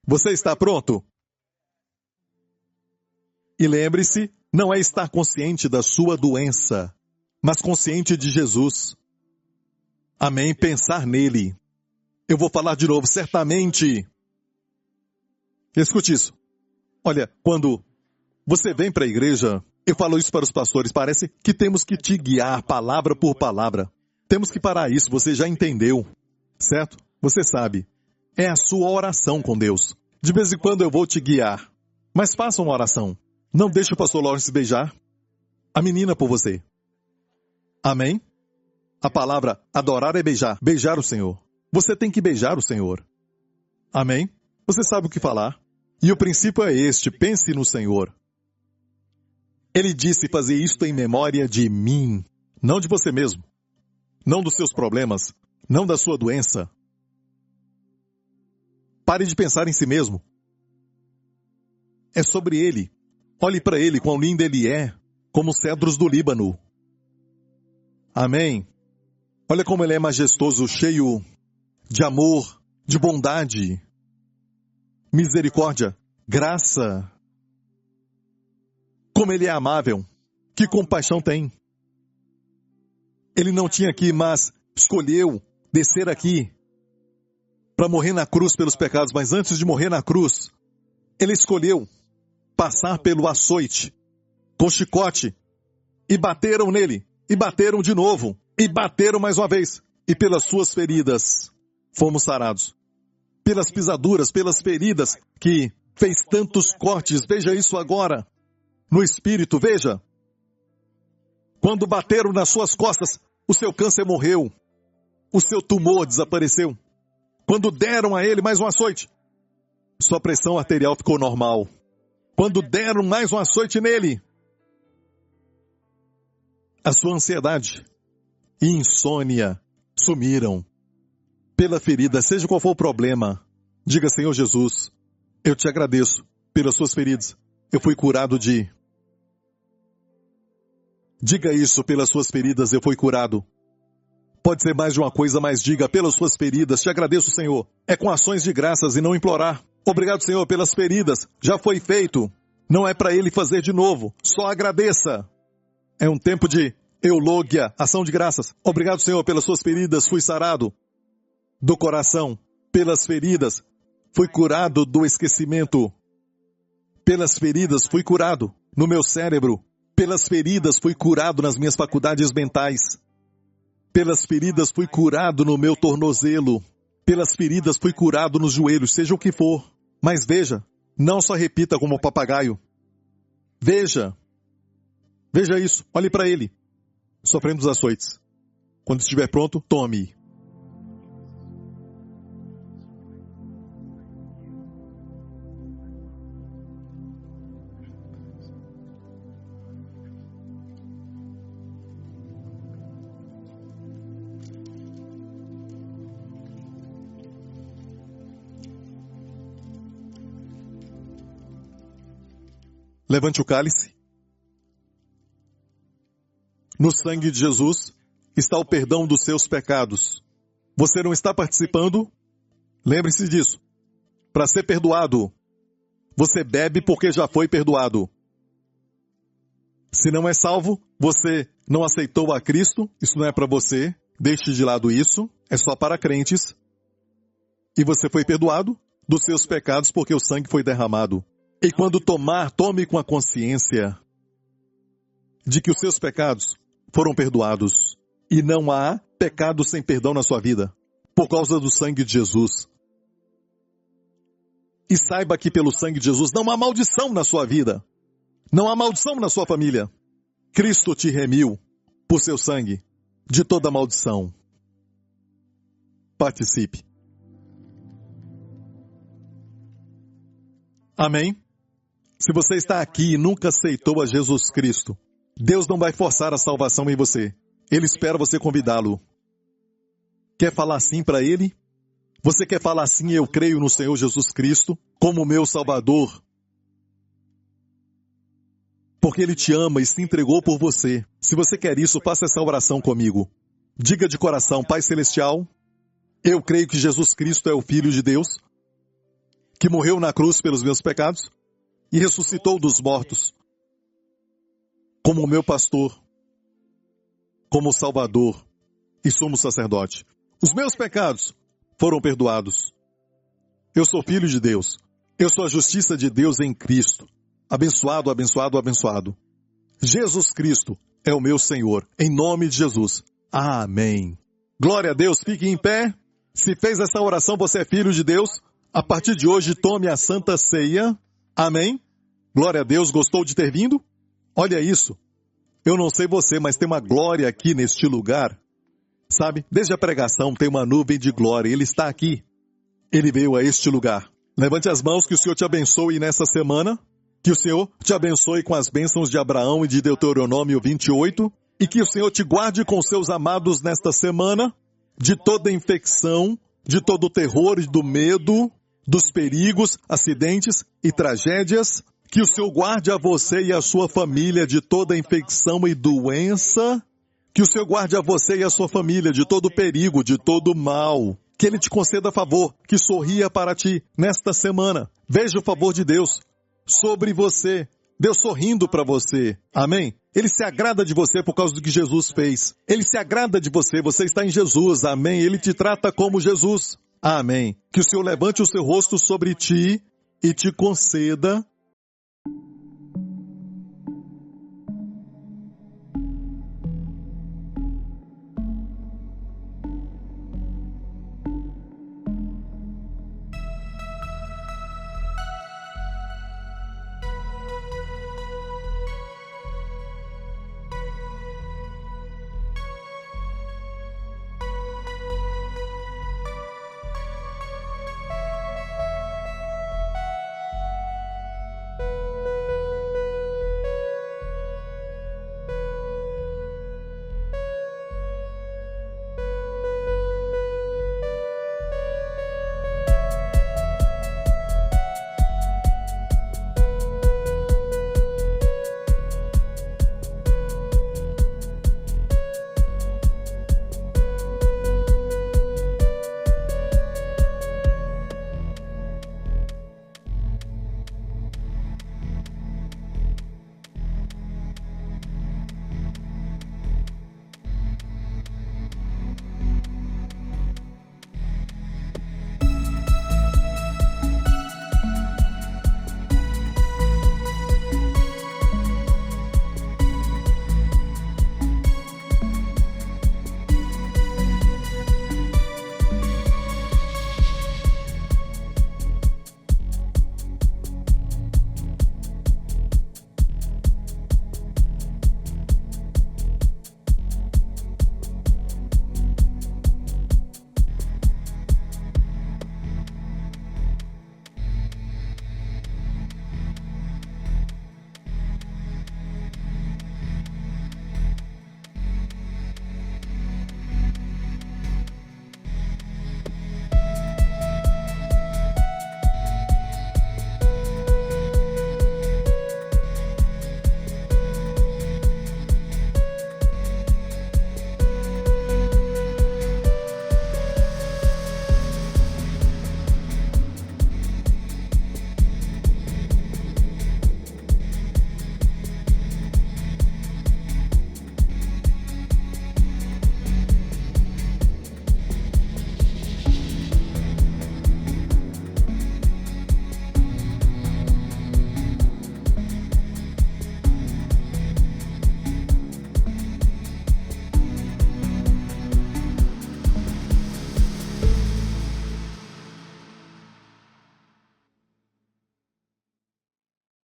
Você está pronto? E lembre-se, não é estar consciente da sua doença, mas consciente de Jesus. Amém? Pensar nele. Eu vou falar de novo, certamente. Escute isso. Olha, quando você vem para a igreja, eu falo isso para os pastores, parece que temos que te guiar palavra por palavra. Temos que parar isso, você já entendeu, certo? Você sabe. É a sua oração com Deus. De vez em quando eu vou te guiar, mas faça uma oração. Não deixe o pastor Lawrence beijar a menina por você. Amém? A palavra adorar é beijar, beijar o Senhor. Você tem que beijar o Senhor. Amém? Você sabe o que falar. E o princípio é este, pense no Senhor. Ele disse fazer isto em memória de mim, não de você mesmo, não dos seus problemas, não da sua doença. Pare de pensar em si mesmo. É sobre ele. Olhe para ele, quão lindo ele é, como os cedros do Líbano. Amém? Olha como ele é majestoso, cheio de amor, de bondade, misericórdia, graça. Como ele é amável, que compaixão tem. Ele não tinha aqui, mas escolheu descer aqui para morrer na cruz pelos pecados, mas antes de morrer na cruz, ele escolheu passar pelo açoite, com chicote, e bateram nele, e bateram de novo, e bateram mais uma vez, e pelas suas feridas fomos sarados. Pelas pisaduras, pelas feridas, que fez tantos cortes, veja isso agora, no espírito, veja. Quando bateram nas suas costas, o seu câncer morreu, o seu tumor desapareceu. Quando deram a ele mais um açoite, sua pressão arterial ficou normal. Quando deram mais um açoite nele, a sua ansiedade e insônia sumiram. Pela ferida, seja qual for o problema, diga: Senhor Jesus, eu te agradeço pelas suas feridas. Eu fui curado de... Diga isso, pelas suas feridas eu fui curado. Pode ser mais de uma coisa, mas diga: pelas suas feridas, te agradeço, Senhor. É com ações de graças e não implorar. Obrigado, Senhor, pelas feridas. Já foi feito. Não é para Ele fazer de novo. Só agradeça. É um tempo de eulógia, ação de graças. Obrigado, Senhor, pelas suas feridas. Fui sarado do coração. Pelas feridas, fui curado do esquecimento. Pelas feridas, fui curado no meu cérebro. Pelas feridas, fui curado nas minhas faculdades mentais. Pelas feridas, fui curado no meu tornozelo. Pelas feridas, fui curado nos joelhos, seja o que for. Mas veja, não só repita como papagaio. Veja isso, olhe para ele. Sofrendo os açoites. Quando estiver pronto, tome. Levante o cálice. No sangue de Jesus está o perdão dos seus pecados. Você não está participando? Lembre-se disso. Para ser perdoado, você bebe porque já foi perdoado. Se não é salvo, você não aceitou a Cristo, isso não é para você. Deixe de lado isso, é só para crentes. E você foi perdoado dos seus pecados porque o sangue foi derramado. E quando tomar, tome com a consciência de que os seus pecados foram perdoados. E não há pecado sem perdão na sua vida, por causa do sangue de Jesus. E saiba que pelo sangue de Jesus não há maldição na sua vida. Não há maldição na sua família. Cristo te remiu, por seu sangue, de toda maldição. Participe. Amém? Se você está aqui e nunca aceitou a Jesus Cristo, Deus não vai forçar a salvação em você. Ele espera você convidá-lo. Quer falar sim para Ele? Você quer falar sim: eu creio no Senhor Jesus Cristo como meu Salvador? Porque Ele te ama e se entregou por você. Se você quer isso, faça essa oração comigo. Diga de coração: Pai Celestial, eu creio que Jesus Cristo é o Filho de Deus, que morreu na cruz pelos meus pecados e ressuscitou dos mortos como meu pastor, como Salvador e sumo sacerdote. Os meus pecados foram perdoados. Eu sou filho de Deus. Eu sou a justiça de Deus em Cristo. Abençoado, abençoado, abençoado. Jesus Cristo é o meu Senhor. Em nome de Jesus. Amém. Glória a Deus. Fique em pé. Se fez essa oração, você é filho de Deus. A partir de hoje, tome a Santa Ceia. Amém. Glória a Deus. Gostou de ter vindo? Olha isso. Eu não sei você, mas tem uma glória aqui neste lugar. Sabe? Desde a pregação tem uma nuvem de glória. Ele está aqui. Ele veio a este lugar. Levante as mãos, que o Senhor te abençoe nessa semana. Que o Senhor te abençoe com as bênçãos de Abraão e de Deuteronômio 28. E que o Senhor te guarde com seus amados nesta semana, de toda infecção, de todo o terror e do medo, dos perigos, acidentes e tragédias. Que o Senhor guarde a você e a sua família de toda infecção e doença. Que o Senhor guarde a você e a sua família de todo perigo, de todo mal. Que Ele te conceda favor, que sorria para ti nesta semana. Veja o favor de Deus sobre você. Deus sorrindo para você. Amém? Ele se agrada de você por causa do que Jesus fez. Ele se agrada de você. Você está em Jesus. Amém? Ele te trata como Jesus. Amém. Que o Senhor levante o seu rosto sobre ti e te conceda